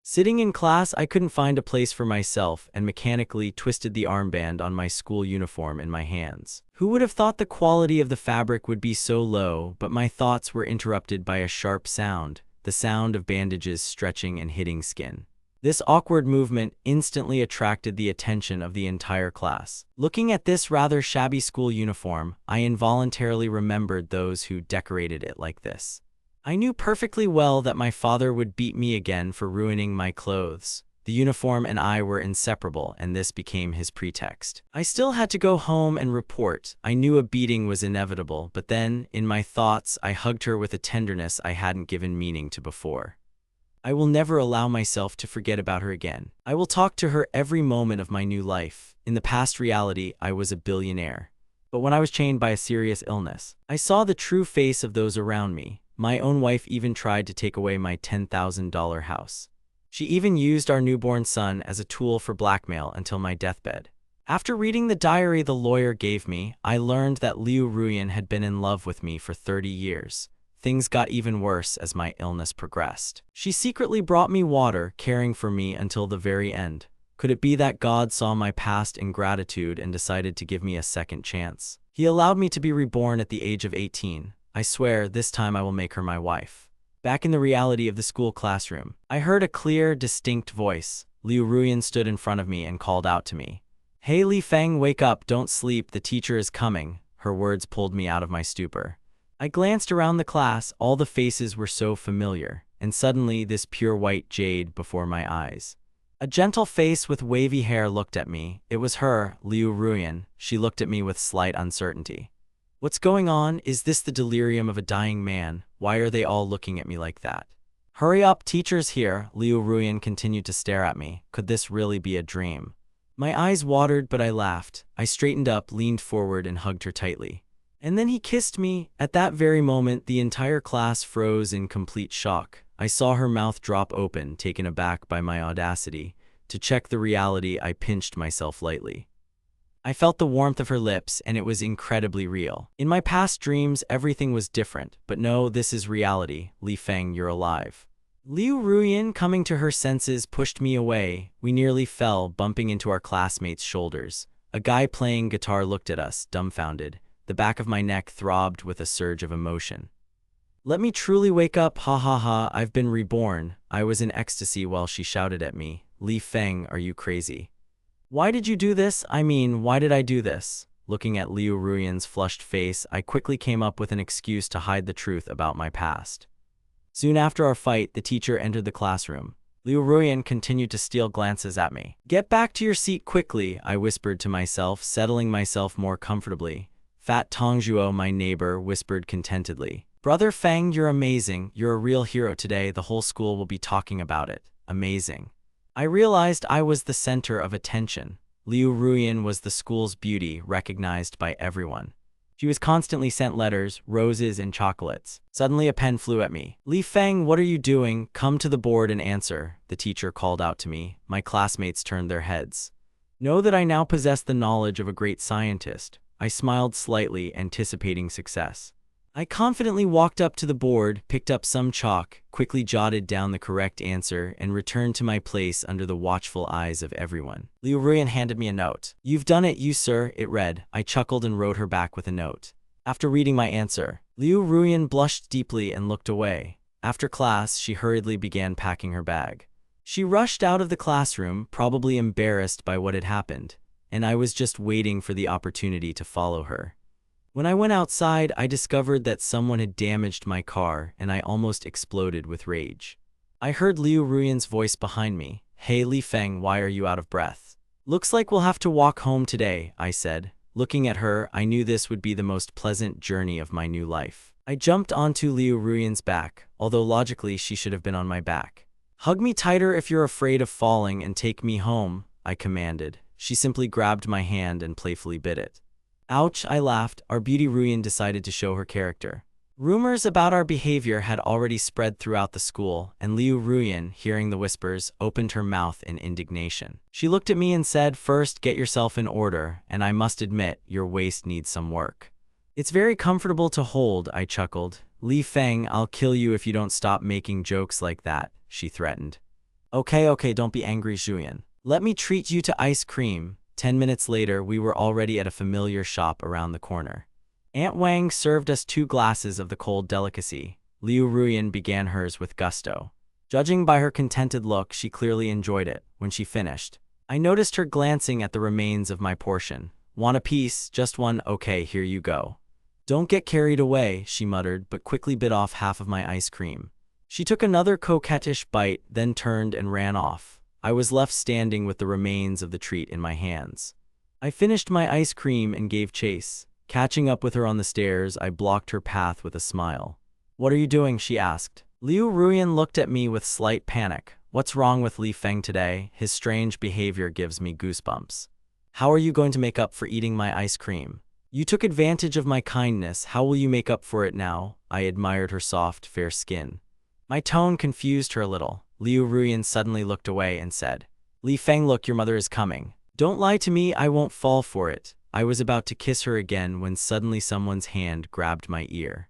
Sitting in class, I couldn't find a place for myself and mechanically twisted the armband on my school uniform in my hands. Who would have thought the quality of the fabric would be so low, but my thoughts were interrupted by a sharp sound, the sound of bandages stretching and hitting skin. This awkward movement instantly attracted the attention of the entire class. Looking at this rather shabby school uniform, I involuntarily remembered those who decorated it like this. I knew perfectly well that my father would beat me again for ruining my clothes. The uniform and I were inseparable, and this became his pretext. I still had to go home and report. I knew a beating was inevitable, but then, in my thoughts, I hugged her with a tenderness I hadn't given meaning to before. I will never allow myself to forget about her again. I will talk to her every moment of my new life. In the past reality, I was a billionaire. But when I was chained by a serious illness, I saw the true face of those around me. My own wife even tried to take away my $10,000 house. She even used our newborn son as a tool for blackmail until my deathbed. After reading the diary the lawyer gave me, I learned that Liu Ruyan had been in love with me for 30 years. Things got even worse as my illness progressed. She secretly brought me water, caring for me until the very end. Could it be that God saw my past ingratitude and decided to give me a second chance? He allowed me to be reborn at the age of 18. I swear, this time I will make her my wife. Back in the reality of the school classroom, I heard a clear, distinct voice. Liu Ruyan stood in front of me and called out to me. "Hey Li Feng, wake up, don't sleep, the teacher is coming." Her words pulled me out of my stupor. I glanced around the class, all the faces were so familiar, and suddenly this pure white jade before my eyes. A gentle face with wavy hair looked at me. It was her, Liu Ruyan. She looked at me with slight uncertainty. What's going on? Is this the delirium of a dying man? Why are they all looking at me like that? Hurry up, teacher's here. Liu Ruyan continued to stare at me. Could this really be a dream? My eyes watered, but I laughed. I straightened up, leaned forward, and hugged her tightly. And then he kissed me. At that very moment, the entire class froze in complete shock. I saw her mouth drop open, taken aback by my audacity. To check the reality, I pinched myself lightly. I felt the warmth of her lips, and it was incredibly real. In my past dreams, everything was different, but no, this is reality. Li Feng, you're alive. Liu Ruyan, coming to her senses, pushed me away. We nearly fell, bumping into our classmates' shoulders. A guy playing guitar looked at us, dumbfounded. The back of my neck throbbed with a surge of emotion. Let me truly wake up, ha ha ha, I've been reborn. I was in ecstasy while she shouted at me. Li Feng, are you crazy? Why did you do this? I mean, why did I do this? Looking at Liu Ruyan's flushed face, I quickly came up with an excuse to hide the truth about my past. Soon after our fight, the teacher entered the classroom. Liu Ruyan continued to steal glances at me. Get back to your seat quickly, I whispered to myself, settling myself more comfortably. Fat Tongzhuo, my neighbor, whispered contentedly. Brother Feng, you're amazing. You're a real hero today. The whole school will be talking about it. Amazing. I realized I was the center of attention. Liu Ruyan was the school's beauty, recognized by everyone. She was constantly sent letters, roses, and chocolates. Suddenly a pen flew at me. Li Feng, what are you doing? Come to the board and answer, the teacher called out to me. My classmates turned their heads. Know that I now possess the knowledge of a great scientist. I smiled slightly, anticipating success. I confidently walked up to the board, picked up some chalk, quickly jotted down the correct answer, and returned to my place under the watchful eyes of everyone. Liu Ruyan handed me a note. You've done it, you sir, it read. I chuckled and wrote her back with a note. After reading my answer, Liu Ruyan blushed deeply and looked away. After class, she hurriedly began packing her bag. She rushed out of the classroom, probably embarrassed by what had happened, and I was just waiting for the opportunity to follow her. When I went outside, I discovered that someone had damaged my car, and I almost exploded with rage. I heard Liu Ruyan's voice behind me. Hey Li Feng, why are you out of breath? Looks like we'll have to walk home today, I said. Looking at her, I knew this would be the most pleasant journey of my new life. I jumped onto Liu Ruyan's back, although logically she should have been on my back. Hug me tighter if you're afraid of falling and take me home, I commanded. She simply grabbed my hand and playfully bit it. Ouch, I laughed. Our beauty Ruyan decided to show her character. Rumors about our behavior had already spread throughout the school, and Liu Ruyan, hearing the whispers, opened her mouth in indignation. She looked at me and said, first, get yourself in order, and I must admit, your waist needs some work. It's very comfortable to hold, I chuckled. Li Feng, I'll kill you if you don't stop making jokes like that, she threatened. Okay, don't be angry, Julian. Let me treat you to ice cream. 10 minutes later, we were already at a familiar shop around the corner. Aunt Wang served us 2 glasses of the cold delicacy. Liu Ruyan began hers with gusto. Judging by her contented look, she clearly enjoyed it. When she finished, I noticed her glancing at the remains of my portion. Want a piece? Just one? Okay, here you go. Don't get carried away, she muttered, but quickly bit off half of my ice cream. She took another coquettish bite, then turned and ran off. I was left standing with the remains of the treat in my hands. I finished my ice cream and gave chase. Catching up with her on the stairs, I blocked her path with a smile. What are you doing? She asked. Liu Ruyan looked at me with slight panic. What's wrong with Li Feng today? His strange behavior gives me goosebumps. How are you going to make up for eating my ice cream? You took advantage of my kindness. How will you make up for it now? I admired her soft, fair skin. My tone confused her a little. Liu Ruyan suddenly looked away and said, Li Feng, look, your mother is coming. Don't lie to me, I won't fall for it. I was about to kiss her again when suddenly someone's hand grabbed my ear.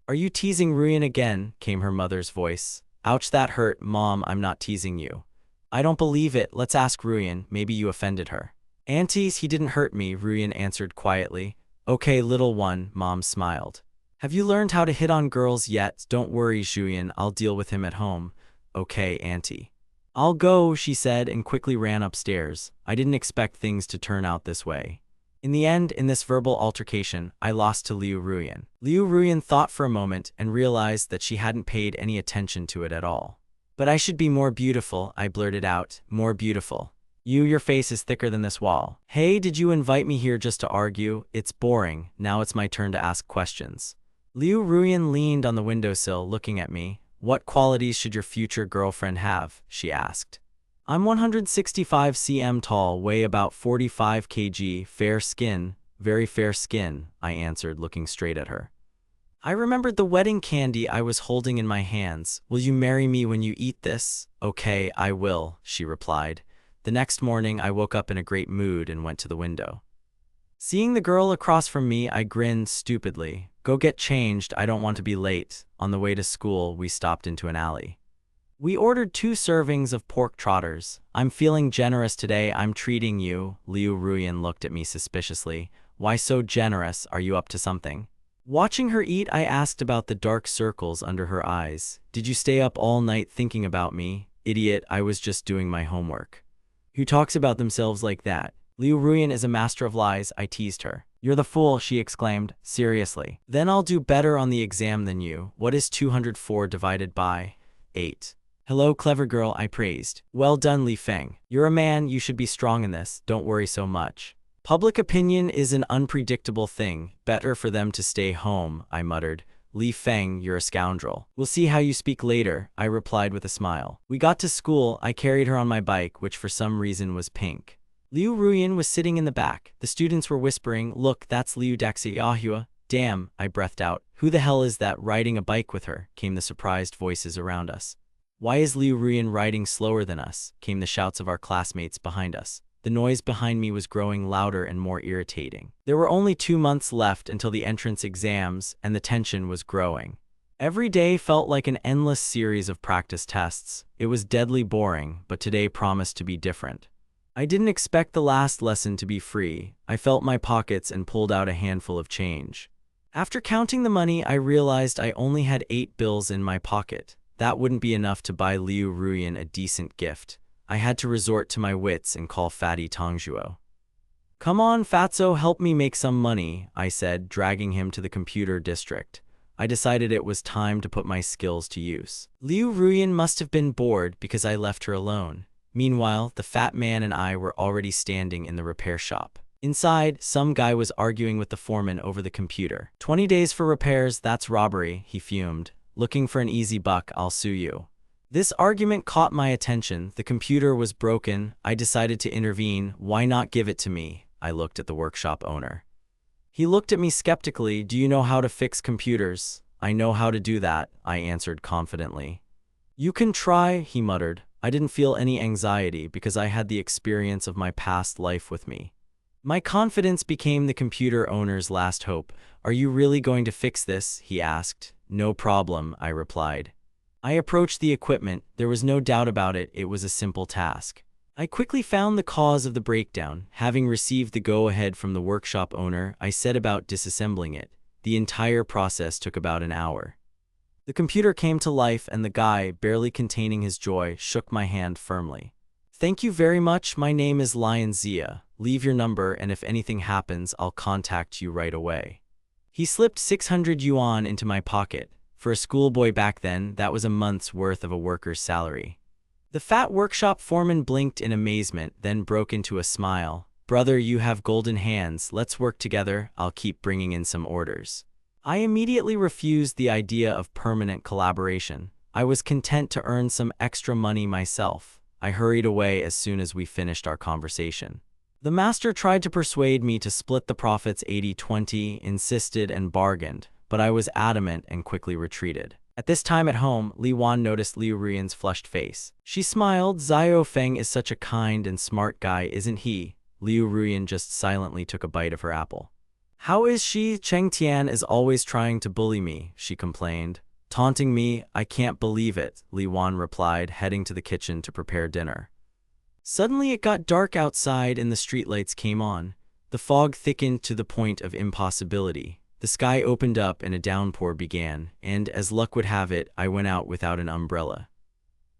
Are you teasing Ruyan again? Came her mother's voice. Ouch, that hurt. Mom, I'm not teasing you. I don't believe it. Let's ask Ruyan. Maybe you offended her. Aunties, he didn't hurt me, Ruyan answered quietly. Okay, little one, Mom smiled. Have you learned how to hit on girls yet? Don't worry, Julian, I'll deal with him at home. Okay, Auntie. I'll go, she said and quickly ran upstairs. I didn't expect things to turn out this way. In the end, in this verbal altercation, I lost to Liu Ruyan. Liu Ruyan thought for a moment and realized that she hadn't paid any attention to it at all. But I should be more beautiful, I blurted out. More beautiful. Your face is thicker than this wall. Hey, did you invite me here just to argue? It's boring. Now it's my turn to ask questions. Liu Ruyan leaned on the windowsill looking at me. What qualities should your future girlfriend have? She asked. I'm 165 cm tall, weigh about 45 kg, fair skin, very fair skin, I answered, looking straight at her. I remembered the wedding candy I was holding in my hands. Will you marry me when you eat this? Okay, I will, she replied. The next morning, I woke up in a great mood and went to the window. Seeing the girl across from me, I grinned stupidly. Go get changed, I don't want to be late. On the way to school, we stopped into an alley. We ordered 2 servings of pork trotters. I'm feeling generous today, I'm treating you. Liu Ruyan looked at me suspiciously. Why so generous? Are you up to something? Watching her eat, I asked about the dark circles under her eyes. Did you stay up all night thinking about me? Idiot, I was just doing my homework. Who talks about themselves like that? Liu Ruyan is a master of lies, I teased her. You're the fool, she exclaimed. Seriously. Then I'll do better on the exam than you. What is 204 divided by 8? Hello, clever girl, I praised. Well done, Li Feng. You're a man, you should be strong in this. Don't worry so much. Public opinion is an unpredictable thing. Better for them to stay home, I muttered. Li Feng, you're a scoundrel. We'll see how you speak later, I replied with a smile. We got to school, I carried her on my bike, which for some reason was pink. Liu Ruyan was sitting in the back. The students were whispering, look, that's Liu Daxiahua. Damn, I breathed out. Who the hell is that riding a bike with her? Came the surprised voices around us. Why is Liu Ruyan riding slower than us? Came the shouts of our classmates behind us. The noise behind me was growing louder and more irritating. There were only 2 months left until the entrance exams, and the tension was growing. Every day felt like an endless series of practice tests. It was deadly boring, but today promised to be different. I didn't expect the last lesson to be free. I felt my pockets and pulled out a handful of change. After counting the money, I realized I only had 8 bills in my pocket. That wouldn't be enough to buy Liu Ruyan a decent gift. I had to resort to my wits and call Fatty Tongjuo. Come on, Fatso, help me make some money, I said, dragging him to the computer district. I decided it was time to put my skills to use. Liu Ruyan must have been bored because I left her alone. Meanwhile, the fat man and I were already standing in the repair shop. Inside, some guy was arguing with the foreman over the computer. 20 days for repairs, that's robbery, he fumed. Looking for an easy buck, I'll sue you. This argument caught my attention. The computer was broken. I decided to intervene. Why not give it to me? I looked at the workshop owner. He looked at me skeptically. Do you know how to fix computers? I know how to do that, I answered confidently. You can try, he muttered. I didn't feel any anxiety because I had the experience of my past life with me. My confidence became the computer owner's last hope. Are you really going to fix this? He asked. No problem, I replied. I approached the equipment. There was no doubt about it, it was a simple task. I quickly found the cause of the breakdown. Having received the go-ahead from the workshop owner, I set about disassembling it. The entire process took about an hour. The computer came to life and the guy, barely containing his joy, shook my hand firmly. "Thank you very much, my name is Lion Zia. Leave your number and if anything happens, I'll contact you right away." He slipped 600 yuan into my pocket. For a schoolboy back then, that was a month's worth of a worker's salary. The fat workshop foreman blinked in amazement, then broke into a smile. "Brother, you have golden hands. Let's work together. I'll keep bringing in some orders." I immediately refused the idea of permanent collaboration. I was content to earn some extra money myself. I hurried away as soon as we finished our conversation. The master tried to persuade me to split the profits 80-20, insisted and bargained, but I was adamant and quickly retreated. At this time at home, Li Wan noticed Liu Ruiyan's flushed face. She smiled. "Xiao Feng is such a kind and smart guy, isn't he?" Liu Ruiyan just silently took a bite of her apple. "How is she? Cheng Tian is always trying to bully me," she complained. "Taunting me? I can't believe it," Li Wan replied, heading to the kitchen to prepare dinner. Suddenly it got dark outside and the streetlights came on. The fog thickened to the point of impossibility. The sky opened up and a downpour began, and as luck would have it, I went out without an umbrella.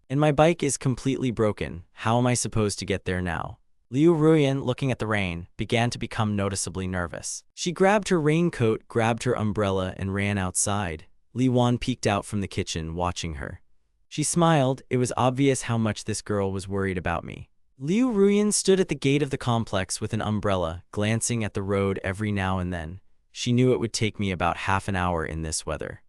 "And my bike is completely broken. How am I supposed to get there now?" Liu Ruiyan, looking at the rain, began to become noticeably nervous. She grabbed her raincoat, grabbed her umbrella, and ran outside. Li Wan peeked out from the kitchen, watching her. She smiled. It was obvious how much this girl was worried about me. Liu Ruiyan stood at the gate of the complex with an umbrella, glancing at the road every now and then. She knew it would take me about half an hour in this weather.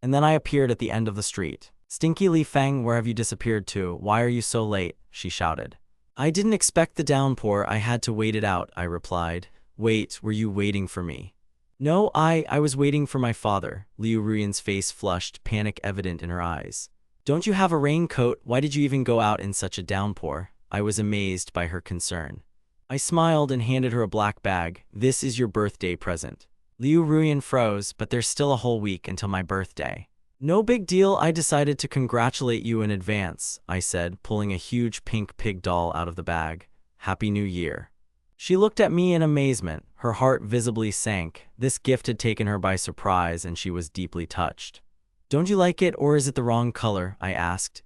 And then I appeared at the end of the street. "Stinky Li Feng, where have you disappeared to? Why are you so late?" she shouted. "I didn't expect the downpour. I had to wait it out," I replied. "Wait, were you waiting for me?" "No, I was waiting for my father." Liu Ruiyan's face flushed, panic evident in her eyes. "Don't you have a raincoat? Why did you even go out in such a downpour?" I was amazed by her concern. I smiled and handed her a black bag. "This is your birthday present." Liu Ruiyan froze, "But there's still a whole week until my birthday." "No big deal. I decided to congratulate you in advance," I said, pulling a huge pink pig doll out of the bag. "Happy New Year." She looked at me in amazement. Her heart visibly sank. This gift had taken her by surprise and she was deeply touched. "Don't you like it, or is it the wrong color?" I asked.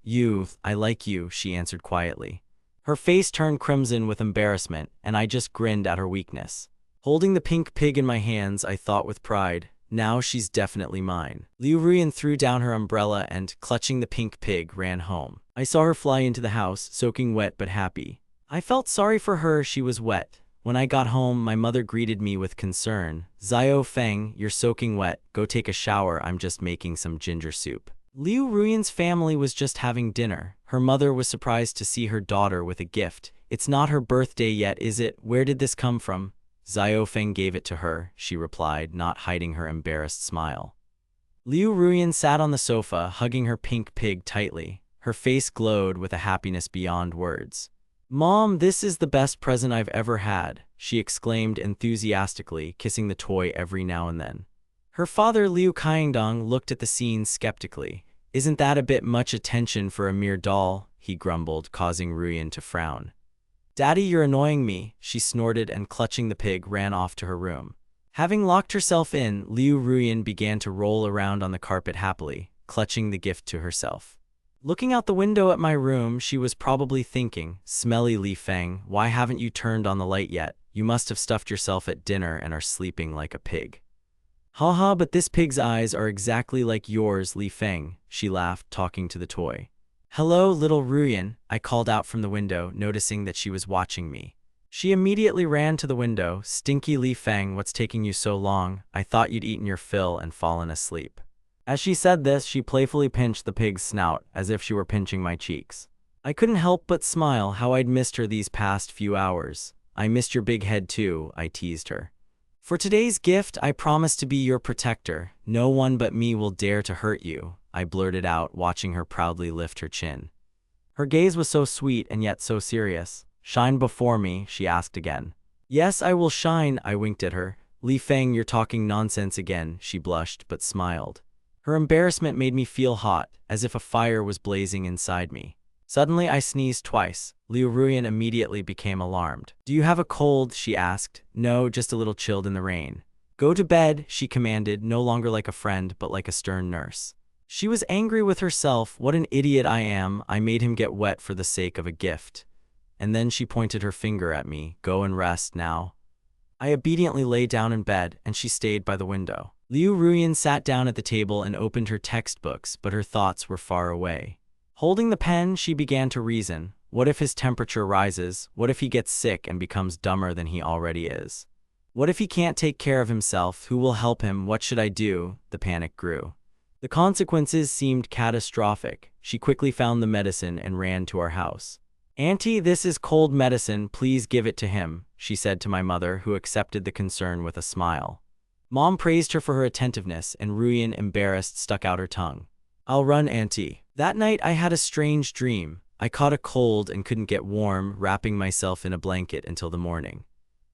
I like you," she answered quietly. Her face turned crimson with embarrassment, and I just grinned at her weakness. Holding the pink pig in my hands, I thought with pride, "Now she's definitely mine." Liu Ruiyan threw down her umbrella and, clutching the pink pig, ran home. I saw her fly into the house, soaking wet but happy. I felt sorry for her. She was wet. When I got home, my mother greeted me with concern. "Xiao Feng, you're soaking wet. Go take a shower. I'm just making some ginger soup." Liu Ruiyan's family was just having dinner. Her mother was surprised to see her daughter with a gift. "It's not her birthday yet, is it? Where did this come from?" "Xiao Feng gave it to her," she replied, not hiding her embarrassed smile. Liu Ruiyan sat on the sofa, hugging her pink pig tightly. Her face glowed with a happiness beyond words. "Mom, this is the best present I've ever had," she exclaimed enthusiastically, kissing the toy every now and then. Her father, Liu Qiangdong, looked at the scene skeptically. "Isn't that a bit much attention for a mere doll?" he grumbled, causing Ruiyan to frown. "Daddy, you're annoying me," she snorted and, clutching the pig, ran off to her room. Having locked herself in, Liu Ruiyan began to roll around on the carpet happily, clutching the gift to herself. Looking out the window at my room, she was probably thinking, "Smelly Li Feng, why haven't you turned on the light yet? You must have stuffed yourself at dinner and are sleeping like a pig." "Haha, but this pig's eyes are exactly like yours, Li Feng," she laughed, talking to the toy. "Hello, little Ruiyan," I called out from the window, noticing that she was watching me. She immediately ran to the window. "Stinky Li Feng, what's taking you so long? I thought you'd eaten your fill and fallen asleep." As she said this, she playfully pinched the pig's snout, as if she were pinching my cheeks. I couldn't help but smile. How I'd missed her these past few hours. "I missed your big head too," I teased her. "For today's gift, I promise to be your protector. No one but me will dare to hurt you," I blurted out, watching her proudly lift her chin. Her gaze was so sweet and yet so serious. "Shine before me?" she asked again. "Yes, I will shine," I winked at her. "Li Feng, you're talking nonsense again," she blushed but smiled. Her embarrassment made me feel hot, as if a fire was blazing inside me. Suddenly, I sneezed twice. Liu Ruyan immediately became alarmed. "Do you have a cold?" she asked. "No, just a little chilled in the rain." "Go to bed," she commanded, no longer like a friend, but like a stern nurse. She was angry with herself. What an idiot I am. I made him get wet for the sake of a gift. And then she pointed her finger at me. "Go and rest now." I obediently lay down in bed, and she stayed by the window. Liu Ruyan sat down at the table and opened her textbooks, but her thoughts were far away. Holding the pen, she began to reason. What if his temperature rises? What if he gets sick and becomes dumber than he already is? What if he can't take care of himself? Who will help him? What should I do? The panic grew. The consequences seemed catastrophic. She quickly found the medicine and ran to our house. "Auntie, this is cold medicine. Please give it to him," she said to my mother, who accepted the concern with a smile. Mom praised her for her attentiveness, and Ruyan, embarrassed, stuck out her tongue. "I'll run, Auntie." That night, I had a strange dream. I caught a cold and couldn't get warm, wrapping myself in a blanket until the morning.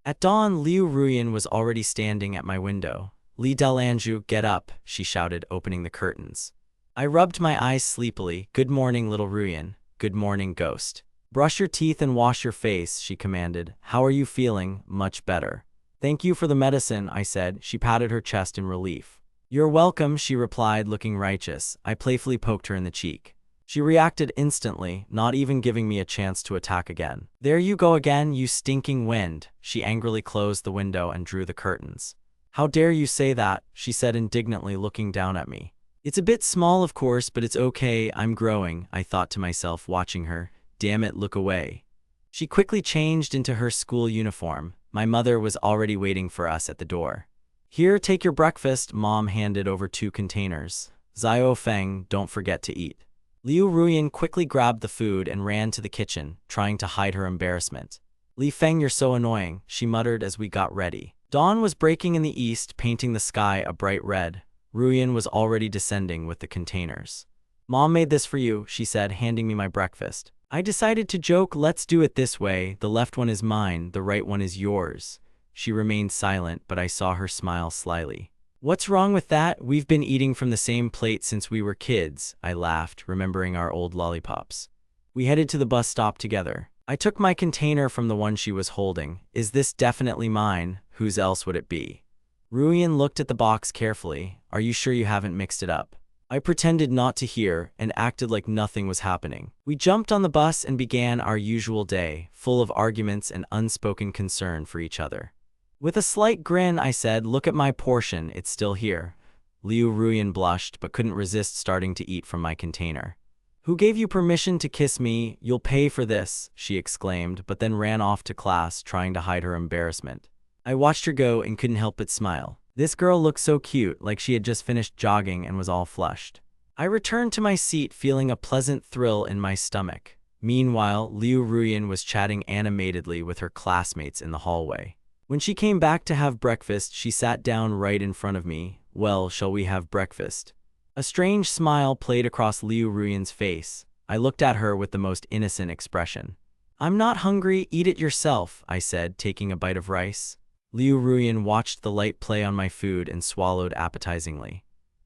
At dawn, Liu Ruyan was already standing at my window. "Li Delanju, get up," she shouted, opening the curtains. I rubbed my eyes sleepily. "Good morning, little Ruyan." "Good morning, ghost." "Brush your teeth and wash your face," she commanded. "How are you feeling?" "Much better." "Thank you for the medicine," I said. She patted her chest in relief. "You're welcome," she replied, looking righteous. I playfully poked her in the cheek. She reacted instantly, not even giving me a chance to attack again. "There you go again, you stinking wind." She angrily closed the window and drew the curtains. "How dare you say that?" she said indignantly, looking down at me. "It's a bit small, of course, but it's okay. I'm growing," I thought to myself, watching her. "Damn it, look away." She quickly changed into her school uniform. My mother was already waiting for us at the door. "Here, take your breakfast." Mom handed over 2 containers. "Zio Feng, don't forget to eat." Liu Ruyan quickly grabbed the food and ran to the kitchen, trying to hide her embarrassment. "Li Feng, you're so annoying," she muttered as we got ready. Dawn was breaking in the east, painting the sky a bright red. Ruyan was already descending with the containers. "Mom made this for you," she said, handing me my breakfast. I decided to joke, "Let's do it this way. The left one is mine, the right one is yours." She remained silent, but I saw her smile slyly. "What's wrong with that? We've been eating from the same plate since we were kids," I laughed, remembering our old lollipops. We headed to the bus stop together. I took my container from the one she was holding. "Is this definitely mine? Whose else would it be?" Ruyan looked at the box carefully. "Are you sure you haven't mixed it up?" I pretended not to hear and acted like nothing was happening. We jumped on the bus and began our usual day, full of arguments and unspoken concern for each other. With a slight grin, I said, "Look at my portion, it's still here." Liu Ruyan blushed, but couldn't resist starting to eat from my container. "Who gave you permission to kiss me? You'll pay for this," she exclaimed, but then ran off to class, trying to hide her embarrassment. I watched her go and couldn't help but smile. This girl looked so cute, like she had just finished jogging and was all flushed. I returned to my seat, feeling a pleasant thrill in my stomach. Meanwhile, Liu Ruyan was chatting animatedly with her classmates in the hallway. When she came back to have breakfast, she sat down right in front of me. "Well, shall we have breakfast?" A strange smile played across Liu Ruyan's face. I looked at her with the most innocent expression. "I'm not hungry, eat it yourself," I said, taking a bite of rice. Liu Ruyan watched the light play on my food and swallowed appetizingly.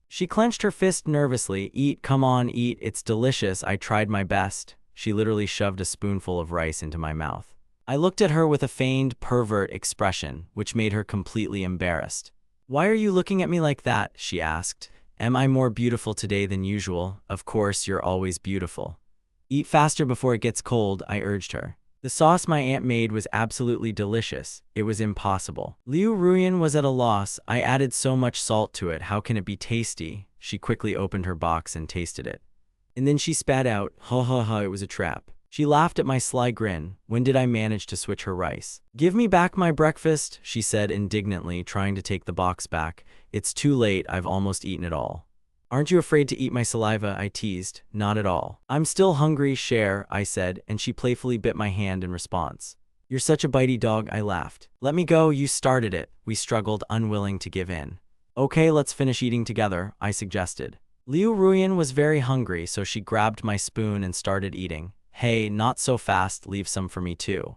She clenched her fist nervously. "Eat, come on, eat, it's delicious, I tried my best." She literally shoved a spoonful of rice into my mouth. I looked at her with a feigned pervert expression, which made her completely embarrassed. "Why are you looking at me like that?" she asked. "Am I more beautiful today than usual?" "Of course, you're always beautiful." "Eat faster before it gets cold," I urged her. The sauce my aunt made was absolutely delicious. It was impossible. Liu Ruyan was at a loss. "I added so much salt to it. How can it be tasty?" She quickly opened her box and tasted it. And then she spat out, "Ha ha ha, it was a trap." She laughed at my sly grin. When did I manage to switch her rice? "Give me back my breakfast," she said indignantly, trying to take the box back. "It's too late, I've almost eaten it all." "Aren't you afraid to eat my saliva?" I teased. "Not at all." "I'm still hungry, share," I said, and she playfully bit my hand in response. "You're such a bitey dog," I laughed. "Let me go, you started it." We struggled, unwilling to give in. "Okay, let's finish eating together," I suggested. Liu Ruyan was very hungry, so she grabbed my spoon and started eating. "Hey, not so fast, leave some for me too."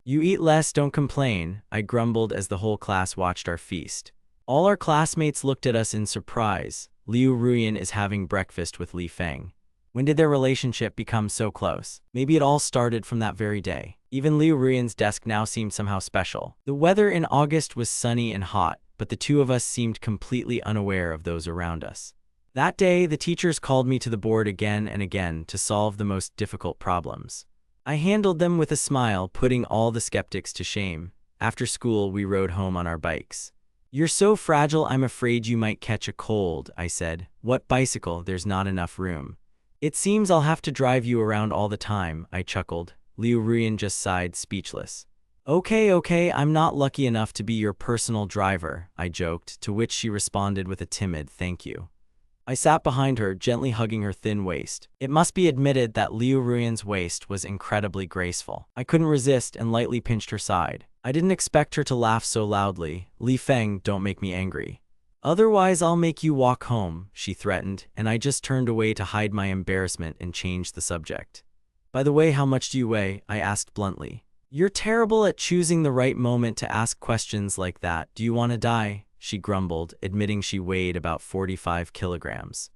"You eat less, don't complain," I grumbled as the whole class watched our feast. All our classmates looked at us in surprise. Liu Ruyan is having breakfast with Li Feng. When did their relationship become so close? Maybe it all started from that very day. Even Liu Ruyan's desk now seemed somehow special. The weather in August was sunny and hot, but the two of us seemed completely unaware of those around us. That day, the teachers called me to the board again and again to solve the most difficult problems. I handled them with a smile, putting all the skeptics to shame. After school, we rode home on our bikes. "You're so fragile, I'm afraid you might catch a cold," I said. "What bicycle? There's not enough room." "It seems I'll have to drive you around all the time," I chuckled. Liu Ruyan just sighed, speechless. Okay, I'm not lucky enough to be your personal driver," I joked, to which she responded with a timid "thank you." I sat behind her, gently hugging her thin waist. It must be admitted that Liu Ruyan's waist was incredibly graceful. I couldn't resist and lightly pinched her side. I didn't expect her to laugh so loudly. "Li Feng, don't make me angry. Otherwise I'll make you walk home," she threatened, and I just turned away to hide my embarrassment and changed the subject. "By the way, how much do you weigh?" I asked bluntly. "You're terrible at choosing the right moment to ask questions like that. Do you want to die?" she grumbled, admitting she weighed about 45 kilograms.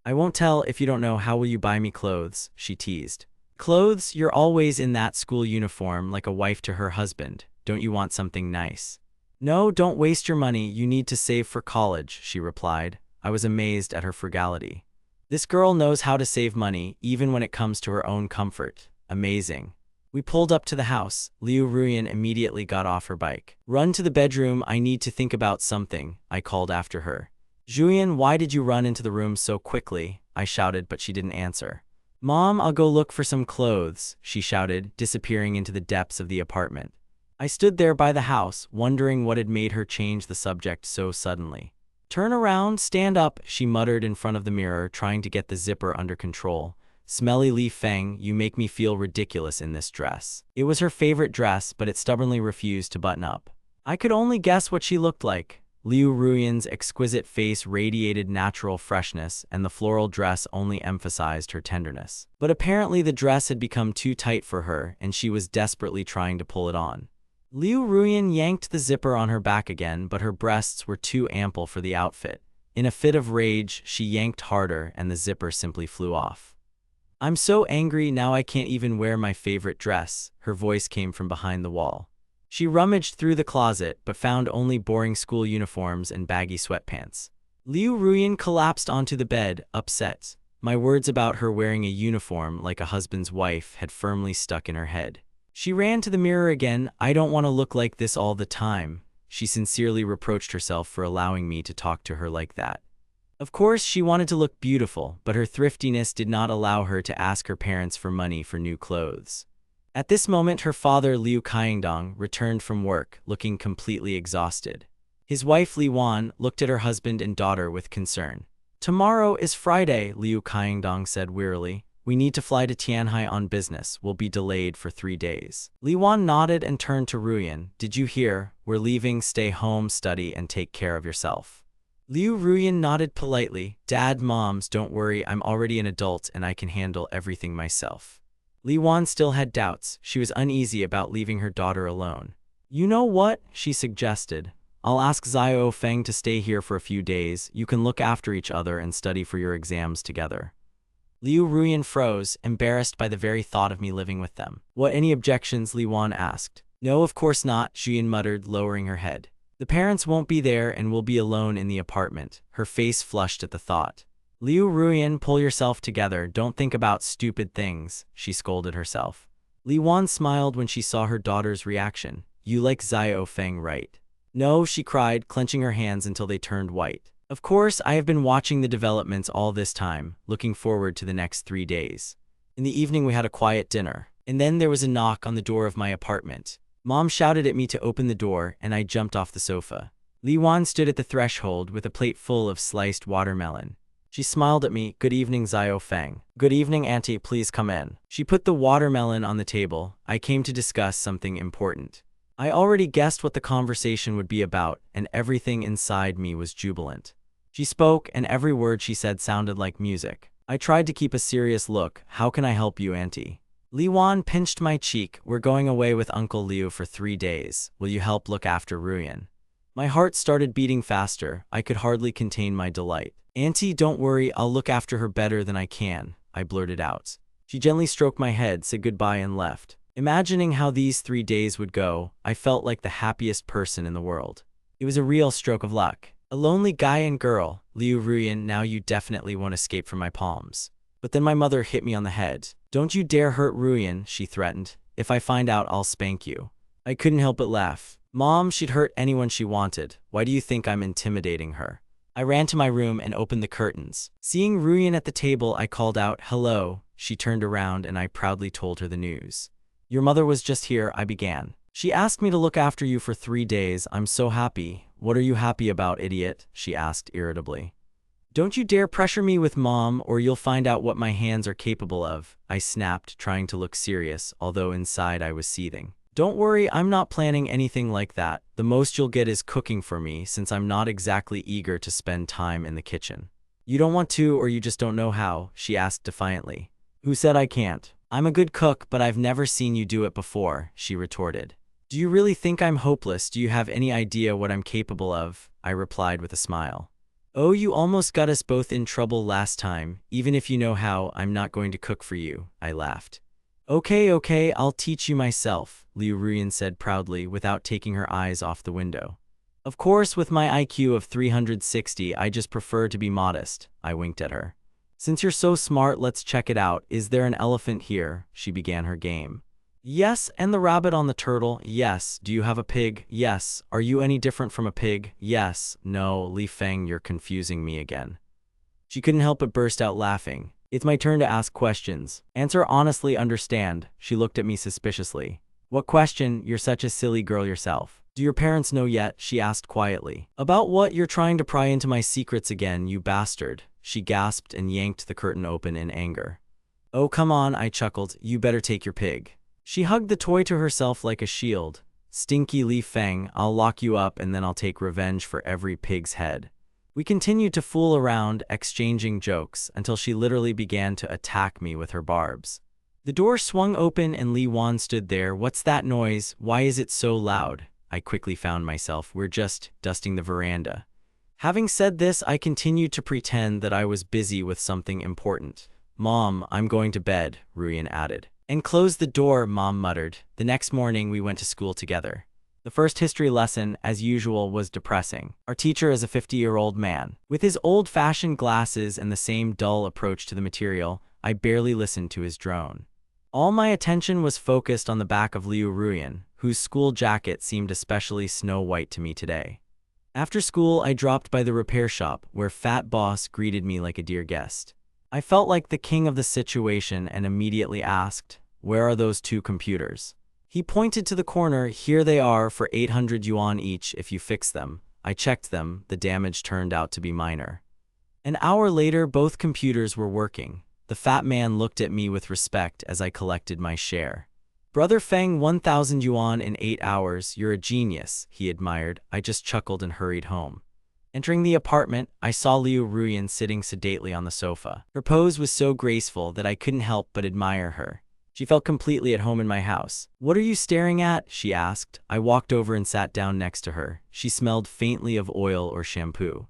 "I won't tell if you don't know. How will you buy me clothes?" she teased. "Clothes? You're always in that school uniform like a wife to her husband. Don't you want something nice?" "No, don't waste your money. You need to save for college," she replied. I was amazed at her frugality. This girl knows how to save money, even when it comes to her own comfort. Amazing. We pulled up to the house. Liu Ruyan immediately got off her bike. "Run to the bedroom, I need to think about something," I called after her. "Julian, why did you run into the room so quickly?" I shouted, but she didn't answer. "Mom, I'll go look for some clothes," she shouted, disappearing into the depths of the apartment. I stood there by the house, wondering what had made her change the subject so suddenly. "Turn around, stand up," she muttered in front of the mirror, trying to get the zipper under control. "Smelly Li Feng, you make me feel ridiculous in this dress." It was her favorite dress, but it stubbornly refused to button up. I could only guess what she looked like. Liu Ruyan's exquisite face radiated natural freshness, and the floral dress only emphasized her tenderness. But apparently the dress had become too tight for her, and she was desperately trying to pull it on. Liu Ruyan yanked the zipper on her back again, but her breasts were too ample for the outfit. In a fit of rage, she yanked harder, and the zipper simply flew off. "I'm so angry now I can't even wear my favorite dress," her voice came from behind the wall. She rummaged through the closet, but found only boring school uniforms and baggy sweatpants. Liu Ruyan collapsed onto the bed, upset. My words about her wearing a uniform like a husband's wife had firmly stuck in her head. She ran to the mirror again. "I don't want to look like this all the time." She sincerely reproached herself for allowing me to talk to her like that. Of course, she wanted to look beautiful, but her thriftiness did not allow her to ask her parents for money for new clothes. At this moment, her father, Liu Qiangdong, returned from work, looking completely exhausted. His wife, Li Wan, looked at her husband and daughter with concern. "Tomorrow is Friday," Liu Qiangdong said wearily. "We need to fly to Tianhai on business. We'll be delayed for 3 days." Li Wan nodded and turned to Ruyan. "Did you hear? We're leaving. Stay home, study, and take care of yourself." Liu Ruyan nodded politely. "Dad, moms, don't worry, I'm already an adult and I can handle everything myself." Li Wan still had doubts. She was uneasy about leaving her daughter alone. "You know what?" she suggested. "I'll ask Xiao Feng to stay here for a few days. You can look after each other and study for your exams together." Liu Ruyan froze, embarrassed by the very thought of me living with them. "What, any objections?" Li Wan asked. "No, of course not," Julian muttered, lowering her head. "The parents won't be there and we'll be alone in the apartment." Her face flushed at the thought. "Liu Ruyan, pull yourself together. Don't think about stupid things," she scolded herself. Li Wan smiled when she saw her daughter's reaction. "You like Xiao Feng, right?" "No," she cried, clenching her hands until they turned white. "Of course, I have been watching the developments all this time, looking forward to the next 3 days." In the evening we had a quiet dinner, and then there was a knock on the door of my apartment. Mom shouted at me to open the door, and I jumped off the sofa. Li Wan stood at the threshold with a plate full of sliced watermelon. She smiled at me. "Good evening, Xiao Feng." "Good evening, Auntie, please come in." She put the watermelon on the table. "I came to discuss something important." I already guessed what the conversation would be about, and everything inside me was jubilant. She spoke, and every word she said sounded like music. I tried to keep a serious look. "How can I help you, Auntie?" Li Wan pinched my cheek. "We're going away with Uncle Liu for 3 days. Will you help look after Ruyan?" My heart started beating faster. I could hardly contain my delight. "Auntie, don't worry, I'll look after her better than I can," I blurted out. She gently stroked my head, said goodbye, and left. Imagining how these 3 days would go, I felt like the happiest person in the world. It was a real stroke of luck. A lonely guy and girl, Liu Ruyan, now you definitely won't escape from my palms. But then my mother hit me on the head. "Don't you dare hurt Ruyan," she threatened. "If I find out, I'll spank you." I couldn't help but laugh. Mom, she'd hurt anyone she wanted. Why do you think I'm intimidating her? I ran to my room and opened the curtains. Seeing Ruyan at the table, I called out, "Hello." She turned around and I proudly told her the news. "Your mother was just here," I began. "She asked me to look after you for 3 days. I'm so happy." "What are you happy about, idiot?" she asked irritably. "Don't you dare pressure me with Mom, or you'll find out what my hands are capable of," I snapped, trying to look serious, although inside I was seething. "Don't worry, I'm not planning anything like that. The most you'll get is cooking for me, since I'm not exactly eager to spend time in the kitchen." "You don't want to, or you just don't know how?" she asked defiantly. "Who said I can't? I'm a good cook, but I've never seen you do it before," she retorted. "Do you really think I'm hopeless? Do you have any idea what I'm capable of?" I replied with a smile. "Oh, you almost got us both in trouble last time. Even if you know how, I'm not going to cook for you," I laughed. Okay, I'll teach you myself," Liu Ruyan said proudly without taking her eyes off the window. "Of course, with my IQ of 360, I just prefer to be modest," I winked at her. "Since you're so smart, let's check it out. Is there an elephant here?" She began her game. "Yes, and the rabbit on the turtle?" "Yes." "Do you have a pig?" "Yes." "Are you any different from a pig?" "Yes." "No, Li Feng, you're confusing me again." She couldn't help but burst out laughing. "It's my turn to ask questions. Answer honestly, understand?" She looked at me suspiciously. "What question? You're such a silly girl yourself." "Do your parents know yet?" she asked quietly. "About what? You're trying to pry into my secrets again, you bastard," she gasped and yanked the curtain open in anger. "Oh, come on," I chuckled. "You better take your pig." She hugged the toy to herself like a shield. "Stinky Li Feng, I'll lock you up and then I'll take revenge for every pig's head." We continued to fool around, exchanging jokes, until she literally began to attack me with her barbs. The door swung open and Li Wan stood there. "What's that noise? Why is it so loud?" I quickly found myself. "We're just dusting the veranda." Having said this, I continued to pretend that I was busy with something important. "Mom, I'm going to bed," Ruyan added. "And close the door," Mom muttered. The next morning, we went to school together. The first history lesson, as usual, was depressing. Our teacher is a 50-year-old man. With his old-fashioned glasses and the same dull approach to the material, I barely listened to his drone. All my attention was focused on the back of Liu Ruyan, whose school jacket seemed especially snow-white to me today. After school, I dropped by the repair shop, where Fat Boss greeted me like a dear guest. I felt like the king of the situation and immediately asked, "Where are those 2 computers?" He pointed to the corner. "Here they are for 800 yuan each if you fix them." I checked them. The damage turned out to be minor. An hour later, both computers were working. The fat man looked at me with respect as I collected my share. "Brother Feng, 1,000 yuan in 8 hours. You're a genius," he admired. I just chuckled and hurried home. Entering the apartment, I saw Liu Ruyan sitting sedately on the sofa. Her pose was so graceful that I couldn't help but admire her. She felt completely at home in my house. "What are you staring at?" she asked. I walked over and sat down next to her. She smelled faintly of oil or shampoo.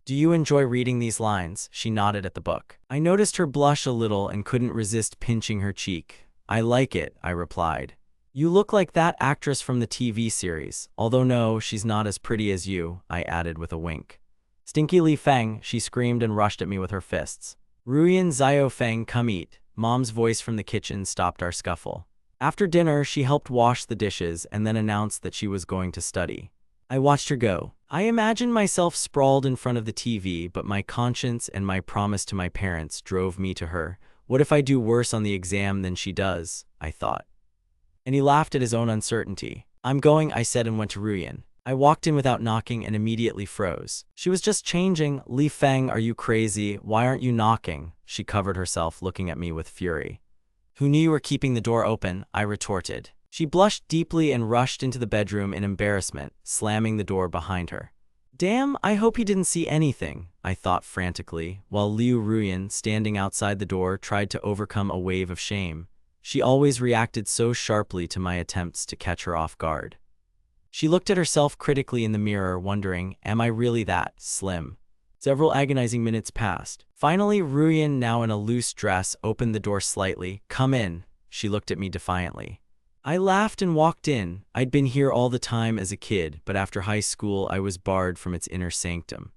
"Do you enjoy reading these lines?" She nodded at the book. I noticed her blush a little and couldn't resist pinching her cheek. "I like it," I replied. "You look like that actress from the TV series. Although no, she's not as pretty as you," I added with a wink. "Stinky Li Feng," she screamed and rushed at me with her fists. "Ruyan Zio Feng, come eat." Mom's voice from the kitchen stopped our scuffle. After dinner, she helped wash the dishes and then announced that she was going to study. I watched her go. I imagined myself sprawled in front of the TV, but my conscience and my promise to my parents drove me to her. What if I do worse on the exam than she does? I thought. And he laughed at his own uncertainty. "I'm going," I said and went to Ruyan. I walked in without knocking and immediately froze. She was just changing. "Li Feng, are you crazy? Why aren't you knocking?" She covered herself, looking at me with fury. "Who knew you were keeping the door open?" I retorted. She blushed deeply and rushed into the bedroom in embarrassment, slamming the door behind her. Damn, I hope he didn't see anything, I thought frantically, while Liu Ruyan, standing outside the door, tried to overcome a wave of shame. She always reacted so sharply to my attempts to catch her off guard. She looked at herself critically in the mirror, wondering, am I really that slim? Several agonizing minutes passed. Finally, Ruyen, now in a loose dress, opened the door slightly. Come in. She looked at me defiantly. I laughed and walked in. I'd been here all the time as a kid, but after high school I was barred from its inner sanctum.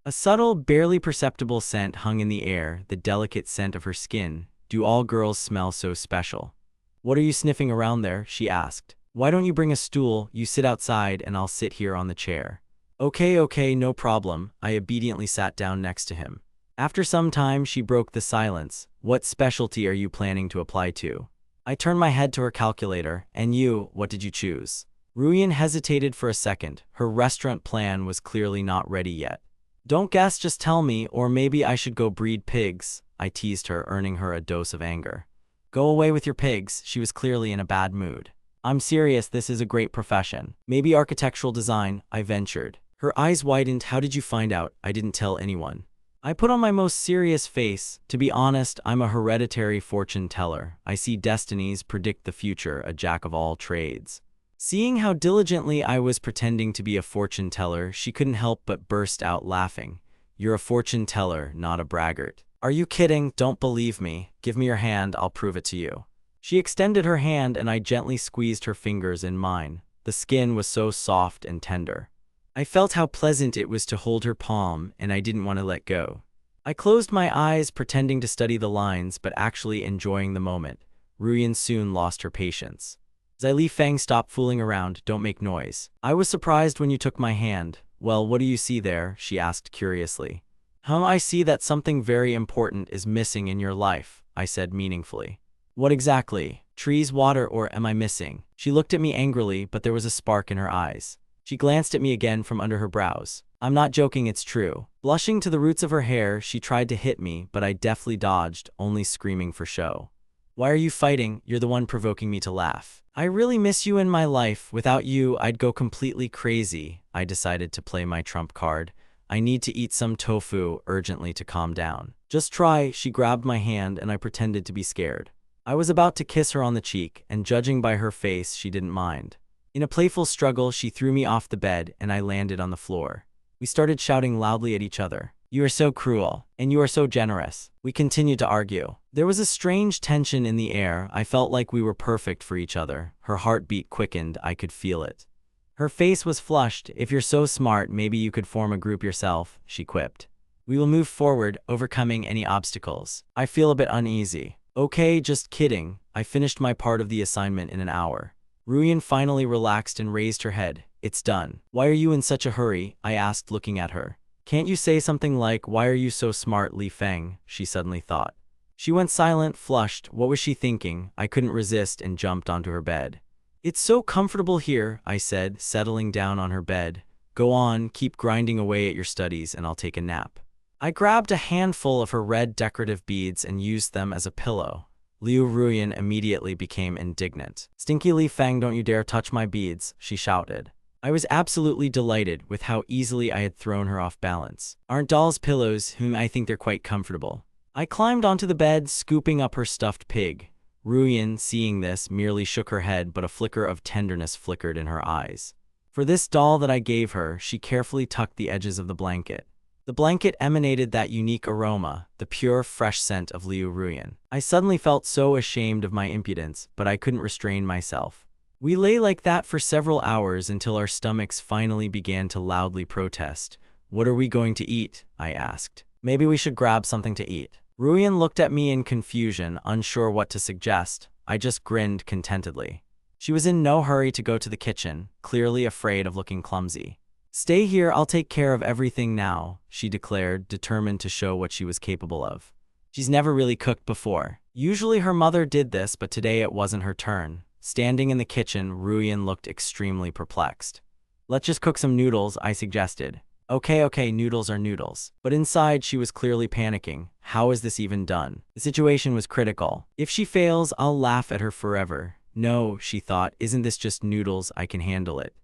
A subtle, barely perceptible scent hung in the air, the delicate scent of her skin. Do all girls smell so special? What are you sniffing around there? She asked. Why don't you bring a stool? You sit outside and I'll sit here on the chair. Okay, no problem. I obediently sat down next to him. After some time, she broke the silence. What specialty are you planning to apply to? I turned my head to her calculator. And you, what did you choose? Ruyen hesitated for a second. Her restaurant plan was clearly not ready yet. Don't guess, just tell me, or maybe I should go breed pigs. I teased her, earning her a dose of anger. Go away with your pigs. She was clearly in a bad mood. I'm serious, this is a great profession. Maybe architectural design, I ventured. Her eyes widened. How did you find out? I didn't tell anyone. I put on my most serious face. To be honest, I'm a hereditary fortune teller. I see destinies, predict the future, a jack of all trades. Seeing how diligently I was pretending to be a fortune teller, she couldn't help but burst out laughing. You're a fortune teller, not a braggart. Are you kidding? Don't believe me. Give me your hand, I'll prove it to you. She extended her hand and I gently squeezed her fingers in mine. The skin was so soft and tender. I felt how pleasant it was to hold her palm, and I didn't want to let go. I closed my eyes, pretending to study the lines, but actually enjoying the moment. Ruyen soon lost her patience. Li Feng, stop fooling around, don't make noise. I was surprised when you took my hand. Well, what do you see there? She asked curiously. I see that something very important is missing in your life, I said meaningfully. What exactly? Trees, water, or am I missing? She looked at me angrily, but there was a spark in her eyes. She glanced at me again from under her brows. I'm not joking, it's true. Blushing to the roots of her hair, she tried to hit me, but I deftly dodged, only screaming for show. Why are you fighting? You're the one provoking me to laugh. I really miss you in my life. Without you, I'd go completely crazy. I decided to play my trump card. I need to eat some tofu urgently to calm down. Just try. She grabbed my hand and I pretended to be scared. I was about to kiss her on the cheek, and judging by her face, she didn't mind. In a playful struggle, she threw me off the bed and I landed on the floor. We started shouting loudly at each other. You are so cruel, and you are so generous. We continued to argue. There was a strange tension in the air. I felt like we were perfect for each other. Her heartbeat quickened. I could feel it. Her face was flushed. If you're so smart, maybe you could form a group yourself, she quipped. We will move forward, overcoming any obstacles. I feel a bit uneasy. Okay, just kidding. I finished my part of the assignment in an hour. Ruyen finally relaxed and raised her head. It's done. Why are you in such a hurry? I asked, looking at her. Can't you say something like, why are you so smart, Li Feng? She suddenly thought. She went silent, flushed. What was she thinking? I couldn't resist and jumped onto her bed. It's so comfortable here, I said, settling down on her bed. Go on, keep grinding away at your studies and I'll take a nap. I grabbed a handful of her red decorative beads and used them as a pillow. Liu Ruyen immediately became indignant. Stinky Li Feng, don't you dare touch my beads, she shouted. I was absolutely delighted with how easily I had thrown her off balance. Aren't dolls pillows? I think they're quite comfortable. I climbed onto the bed, scooping up her stuffed pig. Ruyen, seeing this, merely shook her head, but a flicker of tenderness flickered in her eyes. For this doll that I gave her, she carefully tucked the edges of the blanket. The blanket emanated that unique aroma, the pure, fresh scent of Liu Ruyen. I suddenly felt so ashamed of my impudence, but I couldn't restrain myself. We lay like that for several hours until our stomachs finally began to loudly protest. What are we going to eat? I asked. Maybe we should grab something to eat. Ruyen looked at me in confusion, unsure what to suggest. I just grinned contentedly. She was in no hurry to go to the kitchen, clearly afraid of looking clumsy. Stay here, I'll take care of everything now, she declared, determined to show what she was capable of. She's never really cooked before. Usually her mother did this, but today it wasn't her turn. Standing in the kitchen, Ruyen looked extremely perplexed. Let's just cook some noodles, I suggested. Okay, noodles are noodles. But inside, she was clearly panicking. How is this even done? The situation was critical. If she fails, I'll laugh at her forever. No, she thought, isn't this just noodles? I can handle it.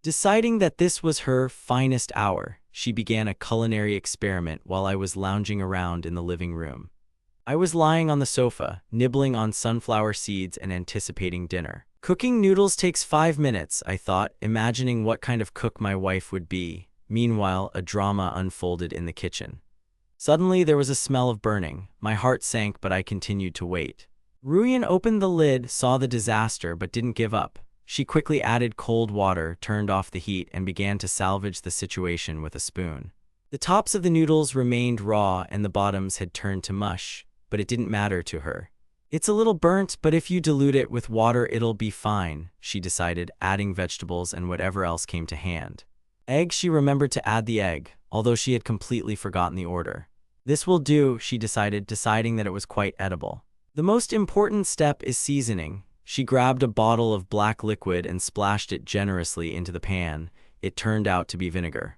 Deciding that this was her finest hour, she began a culinary experiment while I was lounging around in the living room. I was lying on the sofa, nibbling on sunflower seeds and anticipating dinner. Cooking noodles takes 5 minutes, I thought, imagining what kind of cook my wife would be. Meanwhile, a drama unfolded in the kitchen. Suddenly, there was a smell of burning. My heart sank, but I continued to wait. Ruyen opened the lid, saw the disaster, but didn't give up. She quickly added cold water, turned off the heat, and began to salvage the situation with a spoon. The tops of the noodles remained raw and the bottoms had turned to mush, but it didn't matter to her. It's a little burnt, but if you dilute it with water it'll be fine, she decided, adding vegetables and whatever else came to hand. Egg, she remembered to add the egg, although she had completely forgotten the order. This will do, she decided, deciding that it was quite edible. The most important step is seasoning. She grabbed a bottle of black liquid and splashed it generously into the pan. It turned out to be vinegar.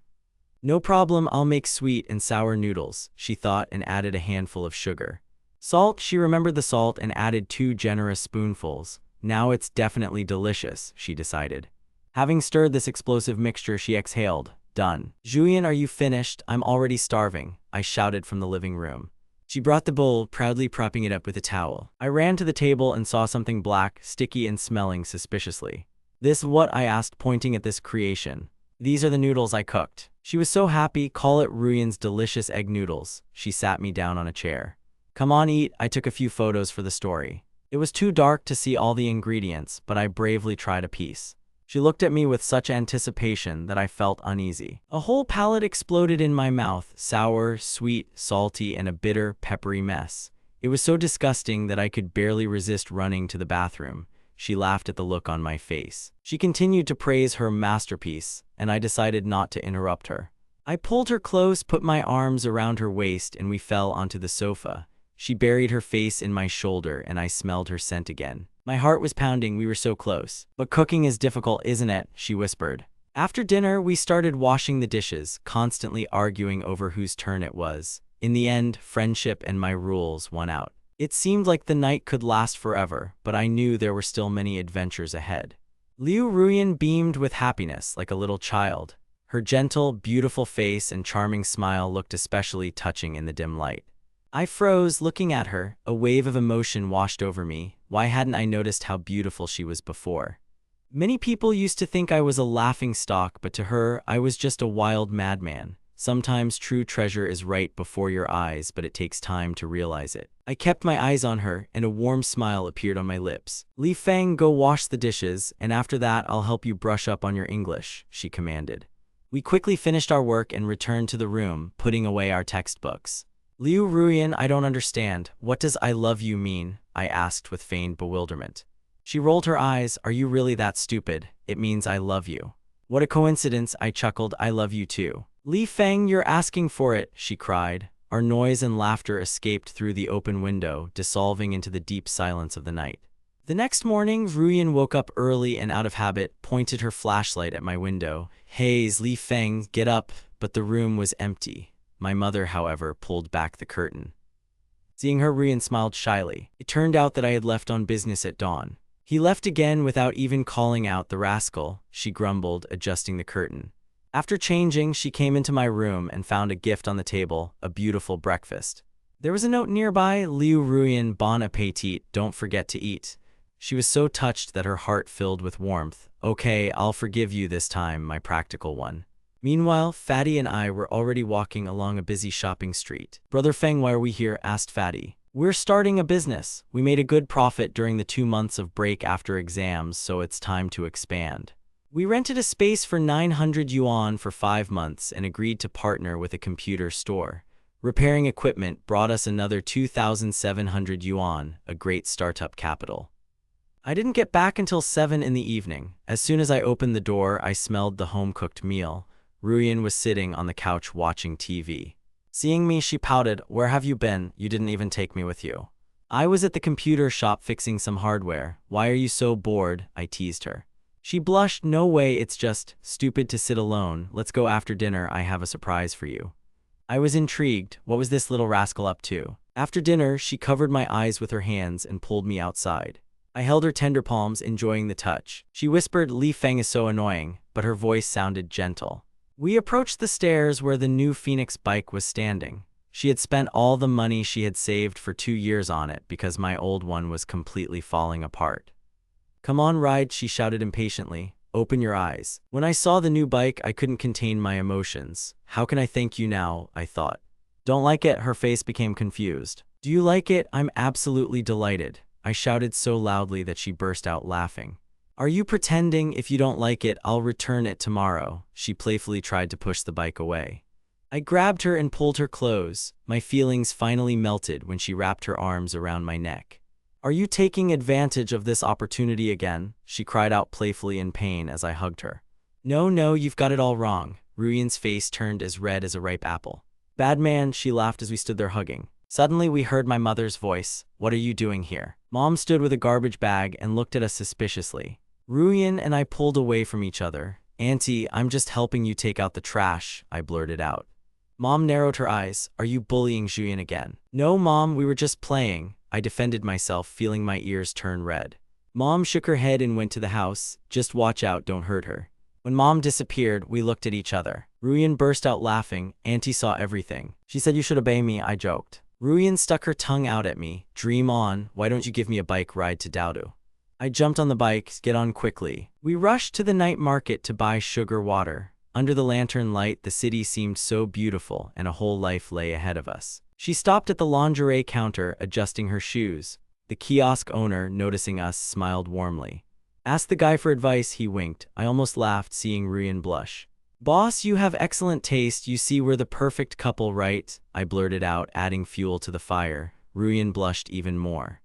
No problem, I'll make sweet and sour noodles, she thought, and added a handful of sugar. Salt, she remembered the salt and added 2 generous spoonfuls. Now it's definitely delicious, she decided. Having stirred this explosive mixture, she exhaled. Done. Julian, are you finished? I'm already starving, I shouted from the living room. She brought the bowl, proudly propping it up with a towel. I ran to the table and saw something black, sticky and smelling suspiciously. This what? I asked, pointing at this creation. These are the noodles I cooked. She was so happy. Call it Ruyen's delicious egg noodles. She sat me down on a chair. Come on, eat. I took a few photos for the story. It was too dark to see all the ingredients, but I bravely tried a piece. She looked at me with such anticipation that I felt uneasy. A whole palate exploded in my mouth, sour, sweet, salty, and a bitter, peppery mess. It was so disgusting that I could barely resist running to the bathroom. She laughed at the look on my face. She continued to praise her masterpiece, and I decided not to interrupt her. I pulled her close, put my arms around her waist, and we fell onto the sofa. She buried her face in my shoulder, and I smelled her scent again. My heart was pounding, we were so close. But cooking is difficult, isn't it? She whispered. After dinner, we started washing the dishes, constantly arguing over whose turn it was. In the end, friendship and my rules won out. It seemed like the night could last forever, but I knew there were still many adventures ahead. Liu Ruyen beamed with happiness, like a little child. Her gentle, beautiful face and charming smile looked especially touching in the dim light. I froze, looking at her. A wave of emotion washed over me. Why hadn't I noticed how beautiful she was before? Many people used to think I was a laughingstock, but to her, I was just a wild madman. Sometimes true treasure is right before your eyes, but it takes time to realize it. I kept my eyes on her, and a warm smile appeared on my lips. Li Feng, go wash the dishes, and after that I'll help you brush up on your English, she commanded. We quickly finished our work and returned to the room, putting away our textbooks. Liu Ruyen, I don't understand. What does I love you mean? I asked with feigned bewilderment. She rolled her eyes. Are you really that stupid? It means I love you. What a coincidence, I chuckled. I love you too. Li Feng, you're asking for it, she cried. Our noise and laughter escaped through the open window, dissolving into the deep silence of the night. The next morning, Ruyen woke up early and out of habit, pointed her flashlight at my window. Hey, Li Feng, get up, but the room was empty. My mother, however, pulled back the curtain. Seeing her, Ruyen smiled shyly. It turned out that I had left on business at dawn. He left again without even calling out, the rascal, she grumbled, adjusting the curtain. After changing, she came into my room and found a gift on the table, a beautiful breakfast. There was a note nearby, Liu Ruyen, bon appetit, don't forget to eat. She was so touched that her heart filled with warmth. Okay, I'll forgive you this time, my practical one. Meanwhile, Fatty and I were already walking along a busy shopping street. Brother Feng, why are we here? Asked Fatty. We're starting a business. We made a good profit during the 2 months of break after exams, so it's time to expand. We rented a space for 900 yuan for 5 months and agreed to partner with a computer store. Repairing equipment brought us another 2,700 yuan, a great startup capital. I didn't get back until 7 in the evening. As soon as I opened the door, I smelled the home-cooked meal. Ruyen was sitting on the couch watching TV. Seeing me, she pouted. Where have you been? You didn't even take me with you. I was at the computer shop fixing some hardware. Why are you so bored? I teased her. She blushed. No way, it's just stupid to sit alone. Let's go after dinner. I have a surprise for you. I was intrigued. What was this little rascal up to? After dinner, she covered my eyes with her hands and pulled me outside. I held her tender palms, enjoying the touch. She whispered, Li Feng is so annoying, but her voice sounded gentle. We approached the stairs where the new Phoenix bike was standing. She had spent all the money she had saved for 2 years on it because my old one was completely falling apart. "Come on, ride," she shouted impatiently. "Open your eyes." When I saw the new bike, I couldn't contain my emotions. How can I thank you now? I thought. "Don't like it?" Her face became confused. "Do you like it?" "I'm absolutely delighted." I shouted so loudly that she burst out laughing. "Are you pretending? If you don't like it, I'll return it tomorrow." She playfully tried to push the bike away. I grabbed her and pulled her close. My feelings finally melted when she wrapped her arms around my neck. "Are you taking advantage of this opportunity again?" she cried out playfully in pain as I hugged her. No, you've got it all wrong." Ruyen's face turned as red as a ripe apple. "Bad man," she laughed as we stood there hugging. Suddenly we heard my mother's voice. "What are you doing here?" Mom stood with a garbage bag and looked at us suspiciously. Ruyen and I pulled away from each other. "Auntie, I'm just helping you take out the trash," I blurted out. Mom narrowed her eyes. "Are you bullying Julian again?" "No, Mom, we were just playing." I defended myself, feeling my ears turn red. Mom shook her head and went to the house. "Just watch out, don't hurt her." When Mom disappeared, we looked at each other. Ruyen burst out laughing. "Auntie saw everything. She said you should obey me," I joked. Ruyen stuck her tongue out at me. "Dream on. Why don't you give me a bike ride to Daudu?" I jumped on the bike. "Get on quickly." We rushed to the night market to buy sugar water. Under the lantern light, the city seemed so beautiful, and a whole life lay ahead of us. She stopped at the lingerie counter, adjusting her shoes. The kiosk owner, noticing us, smiled warmly. "Ask the guy for advice," he winked. I almost laughed, seeing Ruyen blush. "Boss, you have excellent taste. You see, we're the perfect couple, right?" I blurted out, adding fuel to the fire. Ruyen blushed even more.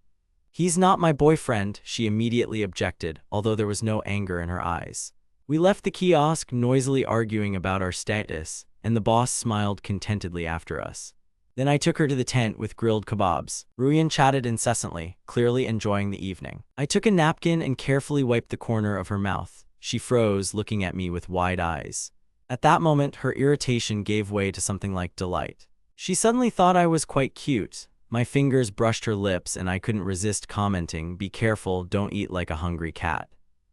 "He's not my boyfriend," she immediately objected, although there was no anger in her eyes. We left the kiosk, noisily arguing about our status, and the boss smiled contentedly after us. Then I took her to the tent with grilled kebabs. Ruyen chatted incessantly, clearly enjoying the evening. I took a napkin and carefully wiped the corner of her mouth. She froze, looking at me with wide eyes. At that moment, her irritation gave way to something like delight. She suddenly thought I was quite cute. My fingers brushed her lips, and I couldn't resist commenting, "Be careful, don't eat like a hungry cat."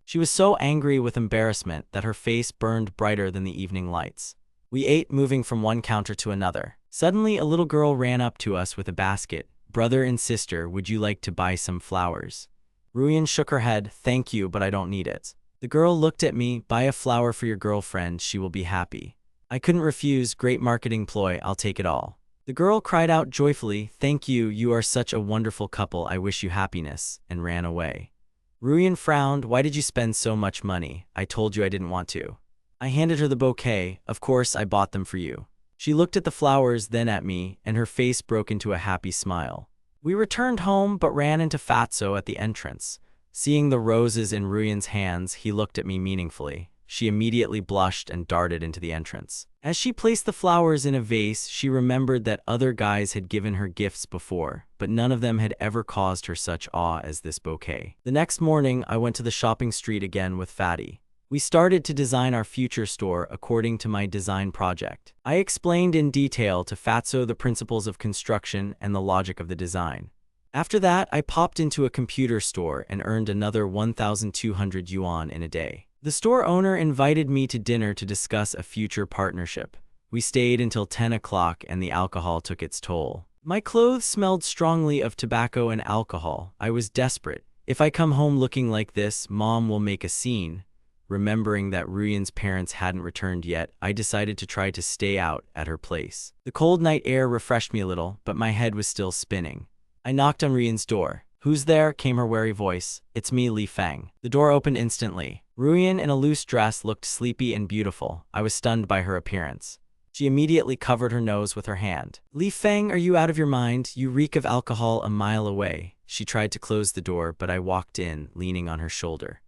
She was so angry with embarrassment that her face burned brighter than the evening lights. We ate, moving from one counter to another. Suddenly, a little girl ran up to us with a basket. "Brother and sister, would you like to buy some flowers?" Ruyen shook her head. "Thank you, but I don't need it." The girl looked at me. "Buy a flower for your girlfriend, she will be happy." I couldn't refuse. Great marketing ploy, I'll take it all. The girl cried out joyfully, "Thank you, you are such a wonderful couple, I wish you happiness," and ran away. Ruyen frowned. "Why did you spend so much money? I told you I didn't want to." I handed her the bouquet. "Of course, I bought them for you." She looked at the flowers, then at me, and her face broke into a happy smile. We returned home, but ran into Fatso at the entrance. Seeing the roses in Ruyen's hands, he looked at me meaningfully. She immediately blushed and darted into the entrance. As she placed the flowers in a vase, she remembered that other guys had given her gifts before, but none of them had ever caused her such awe as this bouquet. The next morning, I went to the shopping street again with Fatty. We started to design our future store according to my design project. I explained in detail to Fatso the principles of construction and the logic of the design. After that, I popped into a computer store and earned another 1,200 yuan in a day. The store owner invited me to dinner to discuss a future partnership. We stayed until 10 o'clock and the alcohol took its toll. My clothes smelled strongly of tobacco and alcohol. I was desperate. If I come home looking like this, Mom will make a scene. Remembering that Ruyen's parents hadn't returned yet, I decided to try to stay out at her place. The cold night air refreshed me a little, but my head was still spinning. I knocked on Ruyen's door. "Who's there?" came her wary voice. "It's me, Li Feng." The door opened instantly. Ruyen, in a loose dress, looked sleepy and beautiful. I was stunned by her appearance. She immediately covered her nose with her hand. "Li Feng, are you out of your mind? You reek of alcohol a mile away." She tried to close the door, but I walked in, leaning on her shoulder.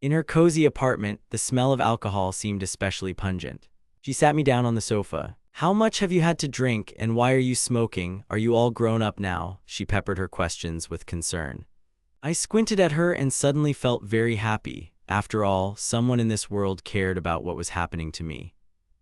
In her cozy apartment, the smell of alcohol seemed especially pungent. She sat me down on the sofa. "How much have you had to drink, and why are you smoking? Are you all grown up now?" She peppered her questions with concern. I squinted at her and suddenly felt very happy. After all, someone in this world cared about what was happening to me.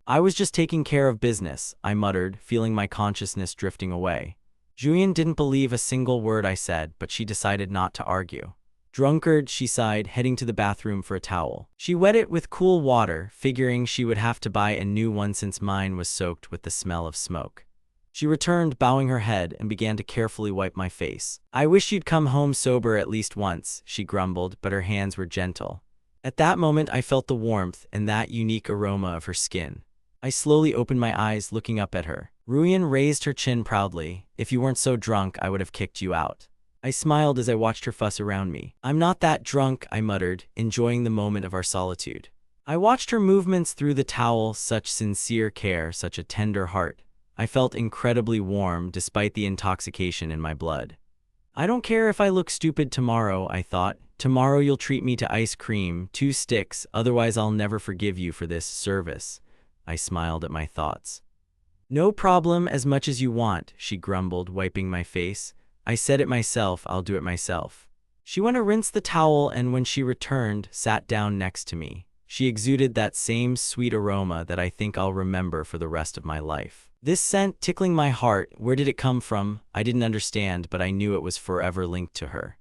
"I was just taking care of business," I muttered, feeling my consciousness drifting away. Julian didn't believe a single word I said, but she decided not to argue. "Drunkard," she sighed, heading to the bathroom for a towel. She wet it with cool water, figuring she would have to buy a new one since mine was soaked with the smell of smoke. She returned, bowing her head, and began to carefully wipe my face. "I wish you'd come home sober at least once," she grumbled, but her hands were gentle. At that moment I felt the warmth and that unique aroma of her skin. I slowly opened my eyes, looking up at her. Ruyan raised her chin proudly. "If you weren't so drunk, I would have kicked you out." I smiled as I watched her fuss around me. "I'm not that drunk," I muttered, enjoying the moment of our solitude. I watched her movements through the towel, such sincere care, such a tender heart. I felt incredibly warm despite the intoxication in my blood. "I don't care if I look stupid tomorrow," I thought. "Tomorrow you'll treat me to ice cream, 2 sticks, otherwise I'll never forgive you for this service." I smiled at my thoughts. "No problem, as much as you want," she grumbled, wiping my face. "I said it myself, I'll do it myself." She went to rinse the towel and when she returned, sat down next to me. She exuded that same sweet aroma that I think I'll remember for the rest of my life. This scent tickling my heart, where did it come from? I didn't understand, but I knew it was forever linked to her.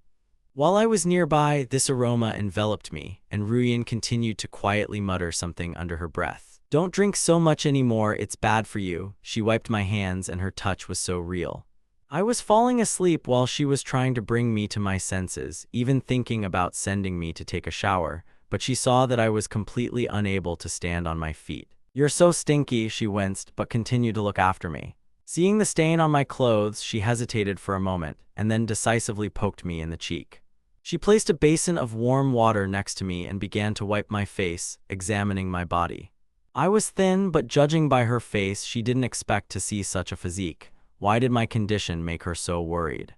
While I was nearby, this aroma enveloped me, and Ruyan continued to quietly mutter something under her breath. "Don't drink so much anymore, it's bad for you." She wiped my hands and her touch was so real. I was falling asleep while she was trying to bring me to my senses, even thinking about sending me to take a shower, but she saw that I was completely unable to stand on my feet. "You're so stinky," she winced, but continued to look after me. Seeing the stain on my clothes, she hesitated for a moment, and then decisively poked me in the cheek. She placed a basin of warm water next to me and began to wipe my face, examining my body. I was thin, but judging by her face, she didn't expect to see such a physique. Why did my condition make her so worried?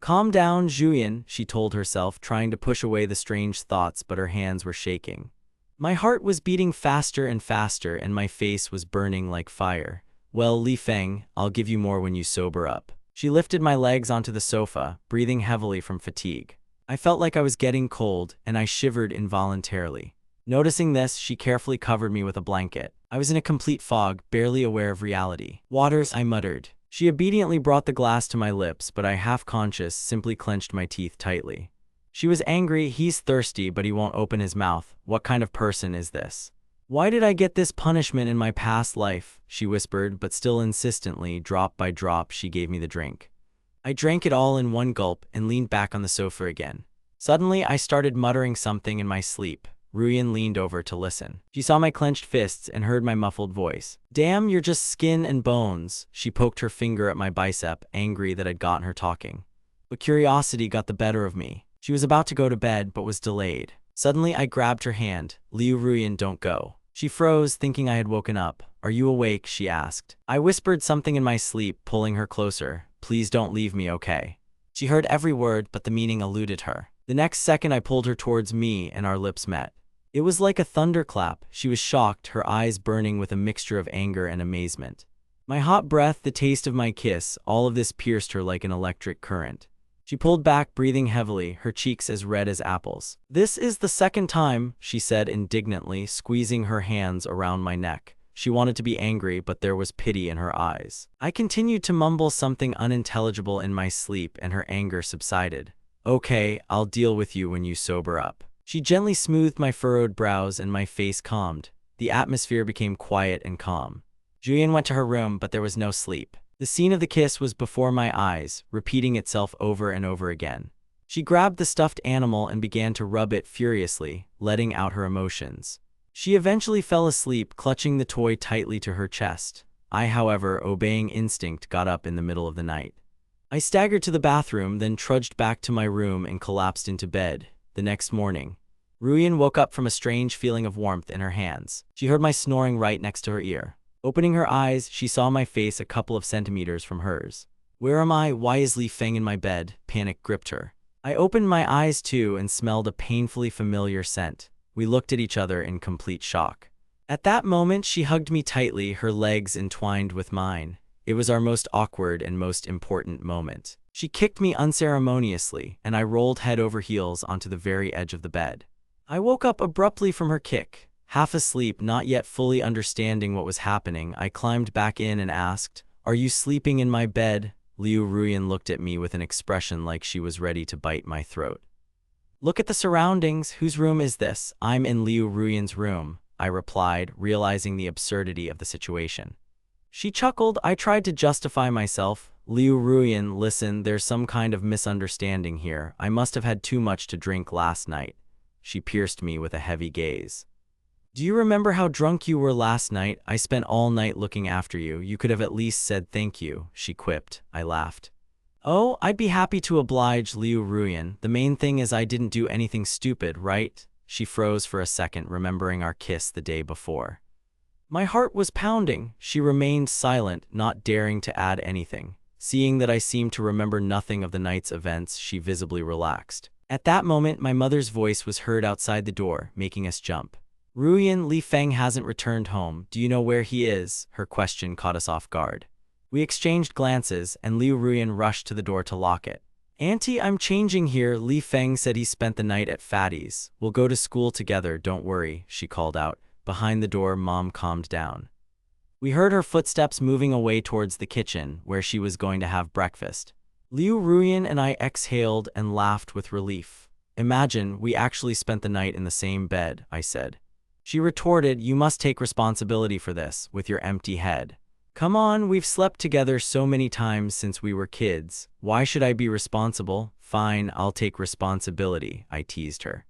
"Calm down, Julian," she told herself, trying to push away the strange thoughts, but her hands were shaking. My heart was beating faster and faster, and my face was burning like fire. "Well, Li Feng, I'll give you more when you sober up." She lifted my legs onto the sofa, breathing heavily from fatigue. I felt like I was getting cold, and I shivered involuntarily. Noticing this, she carefully covered me with a blanket. I was in a complete fog, barely aware of reality. "Waters," I muttered. She obediently brought the glass to my lips, but I, half-conscious, simply clenched my teeth tightly. She was angry. "He's thirsty, but he won't open his mouth. What kind of person is this? Why did I get this punishment in my past life?" she whispered, but still insistently, drop by drop, she gave me the drink. I drank it all in one gulp and leaned back on the sofa again. Suddenly, I started muttering something in my sleep. Ruyan leaned over to listen. She saw my clenched fists and heard my muffled voice. "Damn, you're just skin and bones." She poked her finger at my bicep, angry that I'd gotten her talking. But curiosity got the better of me. She was about to go to bed, but was delayed. Suddenly, I grabbed her hand. "Liu Ruyan, don't go." She froze, thinking I had woken up. "Are you awake?" she asked. I whispered something in my sleep, pulling her closer. "Please don't leave me, okay?" She heard every word, but the meaning eluded her. The next second, I pulled her towards me, and our lips met. It was like a thunderclap. She was shocked, her eyes burning with a mixture of anger and amazement. My hot breath, the taste of my kiss, all of this pierced her like an electric current. She pulled back, breathing heavily, her cheeks as red as apples. "This is the second time," she said indignantly, squeezing her hands around my neck. She wanted to be angry, but there was pity in her eyes. I continued to mumble something unintelligible in my sleep, and her anger subsided. "Okay, I'll deal with you when you sober up." She gently smoothed my furrowed brows and my face calmed. The atmosphere became quiet and calm. Julian went to her room, but there was no sleep. The scene of the kiss was before my eyes, repeating itself over and over again. She grabbed the stuffed animal and began to rub it furiously, letting out her emotions. She eventually fell asleep, clutching the toy tightly to her chest. I, however, obeying instinct, got up in the middle of the night. I staggered to the bathroom, then trudged back to my room and collapsed into bed. The next morning, Ruyan woke up from a strange feeling of warmth in her hands. She heard my snoring right next to her ear. Opening her eyes, she saw my face a couple of centimeters from hers. "Where am I? Why is Li Feng in my bed?" Panic gripped her. I opened my eyes too and smelled a painfully familiar scent. We looked at each other in complete shock. At that moment, she hugged me tightly, her legs entwined with mine. It was our most awkward and most important moment. She kicked me unceremoniously, and I rolled head over heels onto the very edge of the bed. I woke up abruptly from her kick. Half asleep, not yet fully understanding what was happening, I climbed back in and asked, "Are you sleeping in my bed?" Liu Ruyan looked at me with an expression like she was ready to bite my throat. "Look at the surroundings. Whose room is this?" "I'm in Liu Ruyan's room," I replied, realizing the absurdity of the situation. She chuckled. I tried to justify myself. Liu Ruyan, listen, there's some kind of misunderstanding here. I must have had too much to drink last night. She pierced me with a heavy gaze. Do you remember how drunk you were last night? I spent all night looking after you. You could have at least said thank you, she quipped. I laughed. Oh, I'd be happy to oblige, Liu Ruyan. The main thing is I didn't do anything stupid, right? She froze for a second, remembering our kiss the day before. My heart was pounding. She remained silent, not daring to add anything. Seeing that I seemed to remember nothing of the night's events, she visibly relaxed. At that moment, my mother's voice was heard outside the door, making us jump. Ruyan, Li Feng hasn't returned home. Do you know where he is? Her question caught us off guard. We exchanged glances, and Liu Ruyan rushed to the door to lock it. Auntie, I'm changing here. Li Feng said he spent the night at Fatty's. We'll go to school together, don't worry, she called out. Behind the door, Mom calmed down. We heard her footsteps moving away towards the kitchen, where she was going to have breakfast. Liu Ruyan and I exhaled and laughed with relief. Imagine, we actually spent the night in the same bed, I said. She retorted, you must take responsibility for this, with your empty head. Come on, we've slept together so many times since we were kids. Why should I be responsible? Fine, I'll take responsibility, I teased her.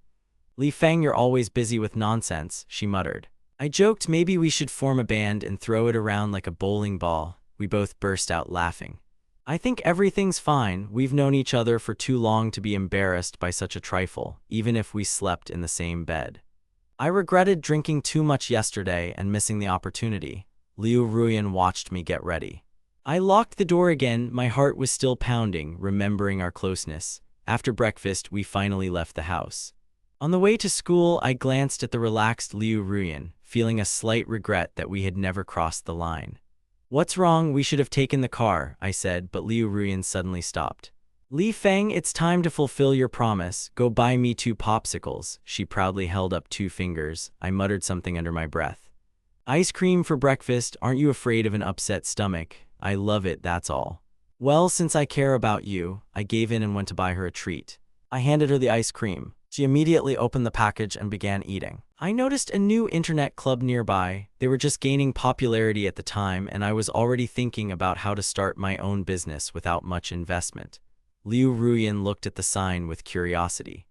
Li Feng, you're always busy with nonsense, she muttered. I joked maybe we should form a band and throw it around like a bowling ball. We both burst out laughing. I think everything's fine. We've known each other for too long to be embarrassed by such a trifle, even if we slept in the same bed. I regretted drinking too much yesterday and missing the opportunity. Liu Ruyan watched me get ready. I locked the door again. My heart was still pounding, remembering our closeness. After breakfast, we finally left the house. On the way to school, I glanced at the relaxed Liu Ruyan, feeling a slight regret that we had never crossed the line. What's wrong? We should have taken the car, I said, but Liu Ruyan suddenly stopped. Li Feng, it's time to fulfill your promise. Go buy me 2 popsicles. She proudly held up 2 fingers. I muttered something under my breath. Ice cream for breakfast? Aren't you afraid of an upset stomach? I love it, that's all. Well, since I care about you, I gave in and went to buy her a treat. I handed her the ice cream. She immediately opened the package and began eating. I noticed a new internet club nearby. They were just gaining popularity at the time, and I was already thinking about how to start my own business without much investment. Liu Ruyan looked at the sign with curiosity.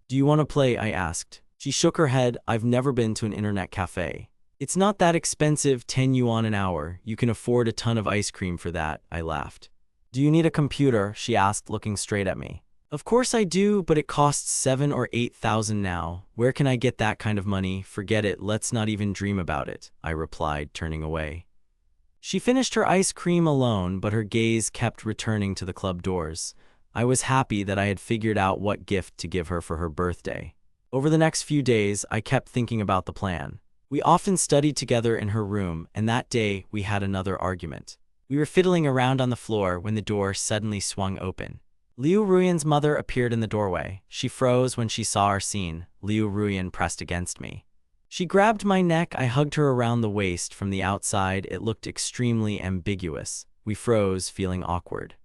Do you want to play? I asked. She shook her head. I've never been to an internet cafe. It's not that expensive, 10 yuan an hour. You can afford a ton of ice cream for that, I laughed. Do you need a computer? She asked, looking straight at me. Of course I do, but it costs 7,000 or 8,000 now. Where can I get that kind of money? Forget it, let's not even dream about it, I replied, turning away. She finished her ice cream alone, but her gaze kept returning to the club doors. I was happy that I had figured out what gift to give her for her birthday. Over the next few days, I kept thinking about the plan. We often studied together in her room, and that day we had another argument. We were fiddling around on the floor when the door suddenly swung open. Liu Ruyan's mother appeared in the doorway. She froze when she saw our scene. Liu Ruyan pressed against me. She grabbed my neck. I hugged her around the waist. From the outside, it looked extremely ambiguous. We froze, feeling awkward.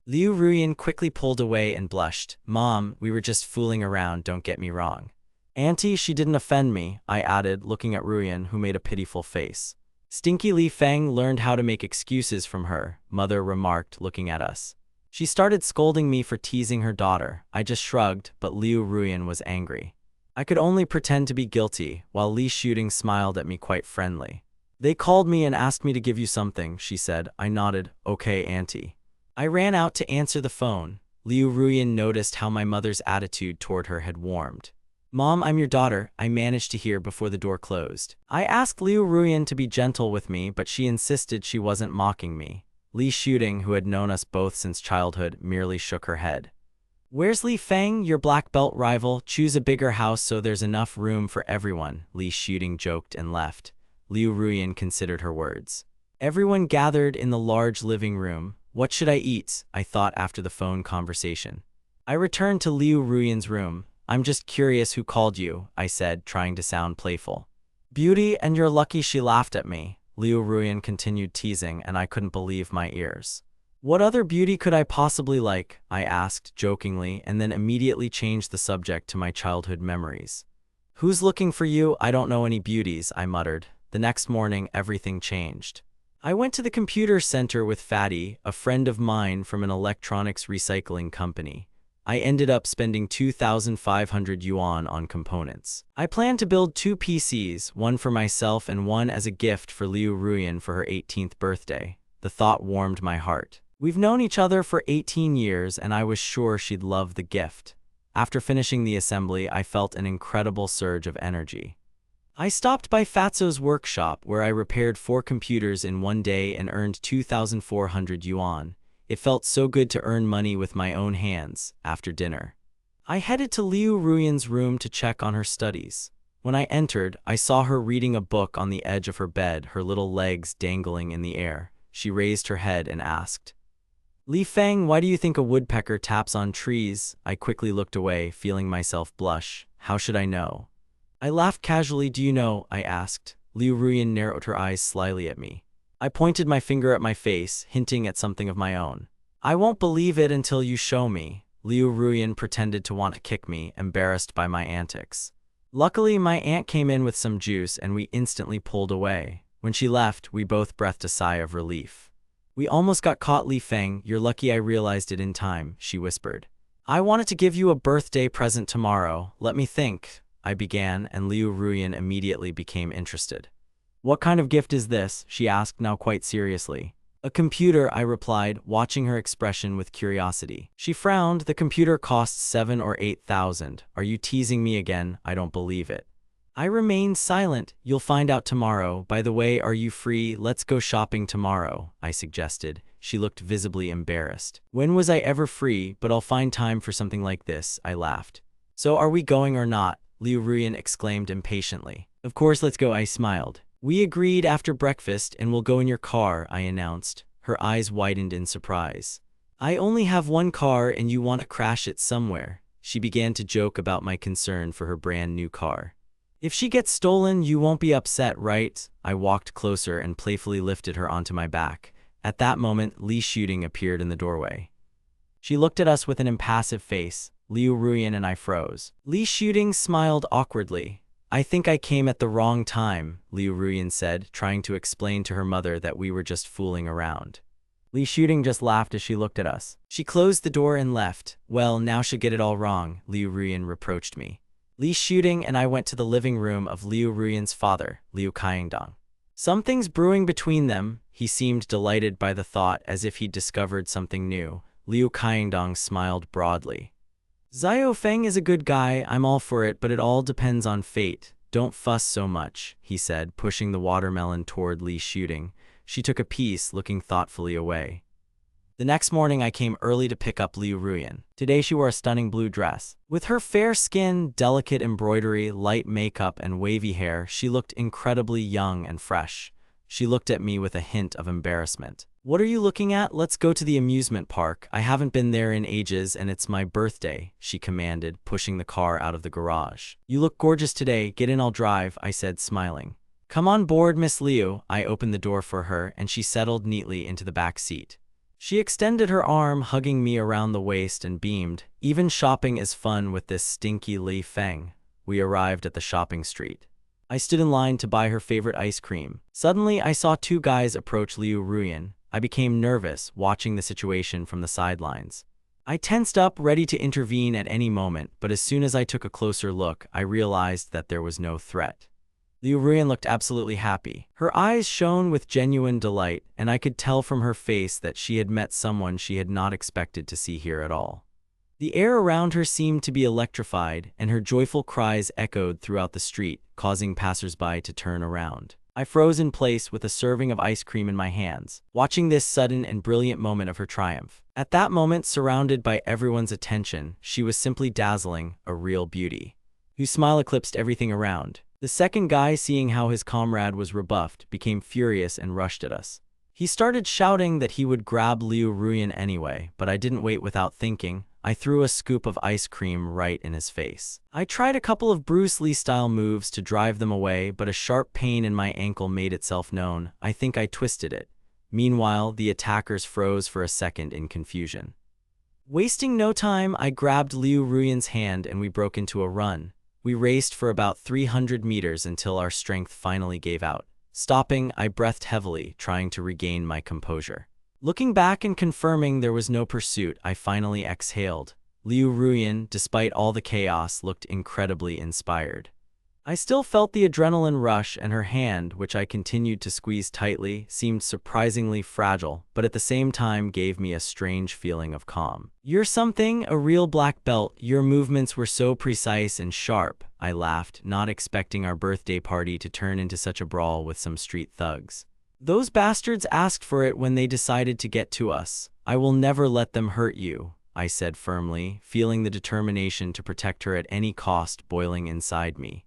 Liu Ruyan quickly pulled away and blushed. Mom, we were just fooling around, don't get me wrong. Auntie, she didn't offend me, I added, looking at Ruyan, who made a pitiful face. Stinky Li Feng learned how to make excuses from her, Mother remarked, looking at us. She started scolding me for teasing her daughter. I just shrugged, but Liu Ruyan was angry. I could only pretend to be guilty, while Li Shooting smiled at me quite friendly. They called me and asked me to give you something, she said. I nodded, okay, Auntie. I ran out to answer the phone. Liu Ruyan noticed how my mother's attitude toward her had warmed. Mom, I'm your daughter, I managed to hear before the door closed. I asked Liu Ruyan to be gentle with me, but she insisted she wasn't mocking me. Li Shooting, who had known us both since childhood, merely shook her head. Where's Li Feng, your black belt rival? Choose a bigger house so there's enough room for everyone, Li Shooting joked and left. Liu Ruyan considered her words. Everyone gathered in the large living room. What should I eat? I thought after the phone conversation. I returned to Liu Ruyan's room. I'm just curious who called you, I said, trying to sound playful. Beauty, and you're lucky she laughed at me. Liu Ruyan continued teasing, and I couldn't believe my ears. What other beauty could I possibly like? I asked, jokingly, and then immediately changed the subject to my childhood memories. Who's looking for you? I don't know any beauties, I muttered. The next morning, everything changed. I went to the computer center with Fatty, a friend of mine from an electronics recycling company. I ended up spending 2,500 yuan on components. I planned to build 2 PCs, one for myself and one as a gift for Liu Ruyan for her 18th birthday. The thought warmed my heart. We've known each other for 18 years and I was sure she'd love the gift. After finishing the assembly, I felt an incredible surge of energy. I stopped by Fatso's workshop where I repaired 4 computers in one day and earned 2,400 yuan. It felt so good to earn money with my own hands after dinner. I headed to Liu Ruyan's room to check on her studies. When I entered, I saw her reading a book on the edge of her bed, her little legs dangling in the air. She raised her head and asked, "Li Feng, why do you think a woodpecker taps on trees?" I quickly looked away, feeling myself blush. How should I know? I laughed casually. "Do you know?" I asked. Liu Ruyan narrowed her eyes slyly at me. I pointed my finger at my face, hinting at something of my own. "I won't believe it until you show me." Liu Ruyan pretended to want to kick me, embarrassed by my antics. Luckily, my aunt came in with some juice and we instantly pulled away. When she left, we both breathed a sigh of relief. "We almost got caught, Li Feng. You're lucky I realized it in time," she whispered. "I wanted to give you a birthday present tomorrow. Let me think," I began, and Liu Ruyan immediately became interested. "What kind of gift is this?" she asked, now quite seriously. "A computer," I replied, watching her expression with curiosity. She frowned. "The computer costs 7 or 8,000. Are you teasing me again? I don't believe it." I remained silent. "You'll find out tomorrow. By the way, are you free? Let's go shopping tomorrow," I suggested. She looked visibly embarrassed. "When was I ever free? But I'll find time for something like this," I laughed. "So are we going or not?" Liu Ruyan exclaimed impatiently. "Of course, let's go," I smiled. "We agreed after breakfast and we'll go in your car," I announced. Her eyes widened in surprise. "I only have one car and you want to crash it somewhere." She began to joke about my concern for her brand new car. "If she gets stolen, you won't be upset, right?" I walked closer and playfully lifted her onto my back. At that moment, Li Shooting appeared in the doorway. She looked at us with an impassive face. Liu Ruyan and I froze. Li Shooting smiled awkwardly. "I think I came at the wrong time," Liu Ruyan said, trying to explain to her mother that we were just fooling around. Li Shooting just laughed as she looked at us. She closed the door and left. "Well, now she'll get it all wrong," Liu Ruyan reproached me. Li Shooting and I went to the living room of Liu Ruyan's father, Liu Qiangdong. Something's brewing between them. He seemed delighted by the thought, as if he'd discovered something new. Liu Qiangdong smiled broadly. "Xiao Feng is a good guy. I'm all for it, but it all depends on fate. Don't fuss so much," he said, pushing the watermelon toward Li Shooting. She took a piece, looking thoughtfully away. The next morning, I came early to pick up Liu Ruyan. Today she wore a stunning blue dress. With her fair skin, delicate embroidery, light makeup, and wavy hair, she looked incredibly young and fresh. She looked at me with a hint of embarrassment. "What are you looking at? Let's go to the amusement park. I haven't been there in ages and it's my birthday," she commanded, pushing the car out of the garage. "You look gorgeous today. Get in, I'll drive," I said, smiling. "Come on board, Miss Liu." I opened the door for her and she settled neatly into the back seat. She extended her arm, hugging me around the waist, and beamed. "Even shopping is fun with this stinky Li Feng." We arrived at the shopping street. I stood in line to buy her favorite ice cream. Suddenly, I saw 2 guys approach Liu Ruyan. I became nervous, watching the situation from the sidelines. I tensed up, ready to intervene at any moment, but as soon as I took a closer look, I realized that there was no threat. Liu Ruyan looked absolutely happy. Her eyes shone with genuine delight, and I could tell from her face that she had met someone she had not expected to see here at all. The air around her seemed to be electrified, and her joyful cries echoed throughout the street, causing passers-by to turn around. I froze in place with a serving of ice cream in my hands, watching this sudden and brilliant moment of her triumph. At that moment, surrounded by everyone's attention, she was simply dazzling, a real beauty, whose smile eclipsed everything around. The second guy, seeing how his comrade was rebuffed, became furious and rushed at us. He started shouting that he would grab Liu Ruyan anyway, but I didn't wait without thinking. I threw a scoop of ice cream right in his face. I tried a couple of Bruce Lee-style moves to drive them away, but a sharp pain in my ankle made itself known. I think I twisted it. Meanwhile, the attackers froze for a second in confusion. Wasting no time, I grabbed Liu Ruyan's hand and we broke into a run. We raced for about 300 meters until our strength finally gave out. Stopping, I breathed heavily, trying to regain my composure. Looking back and confirming there was no pursuit, I finally exhaled. Liu Ruyan, despite all the chaos, looked incredibly inspired. I still felt the adrenaline rush, and her hand, which I continued to squeeze tightly, seemed surprisingly fragile, but at the same time gave me a strange feeling of calm. "You're something, a real black belt. Your movements were so precise and sharp," I laughed, not expecting our birthday party to turn into such a brawl with some street thugs. "Those bastards asked for it when they decided to get to us. I will never let them hurt you," I said firmly, feeling the determination to protect her at any cost boiling inside me.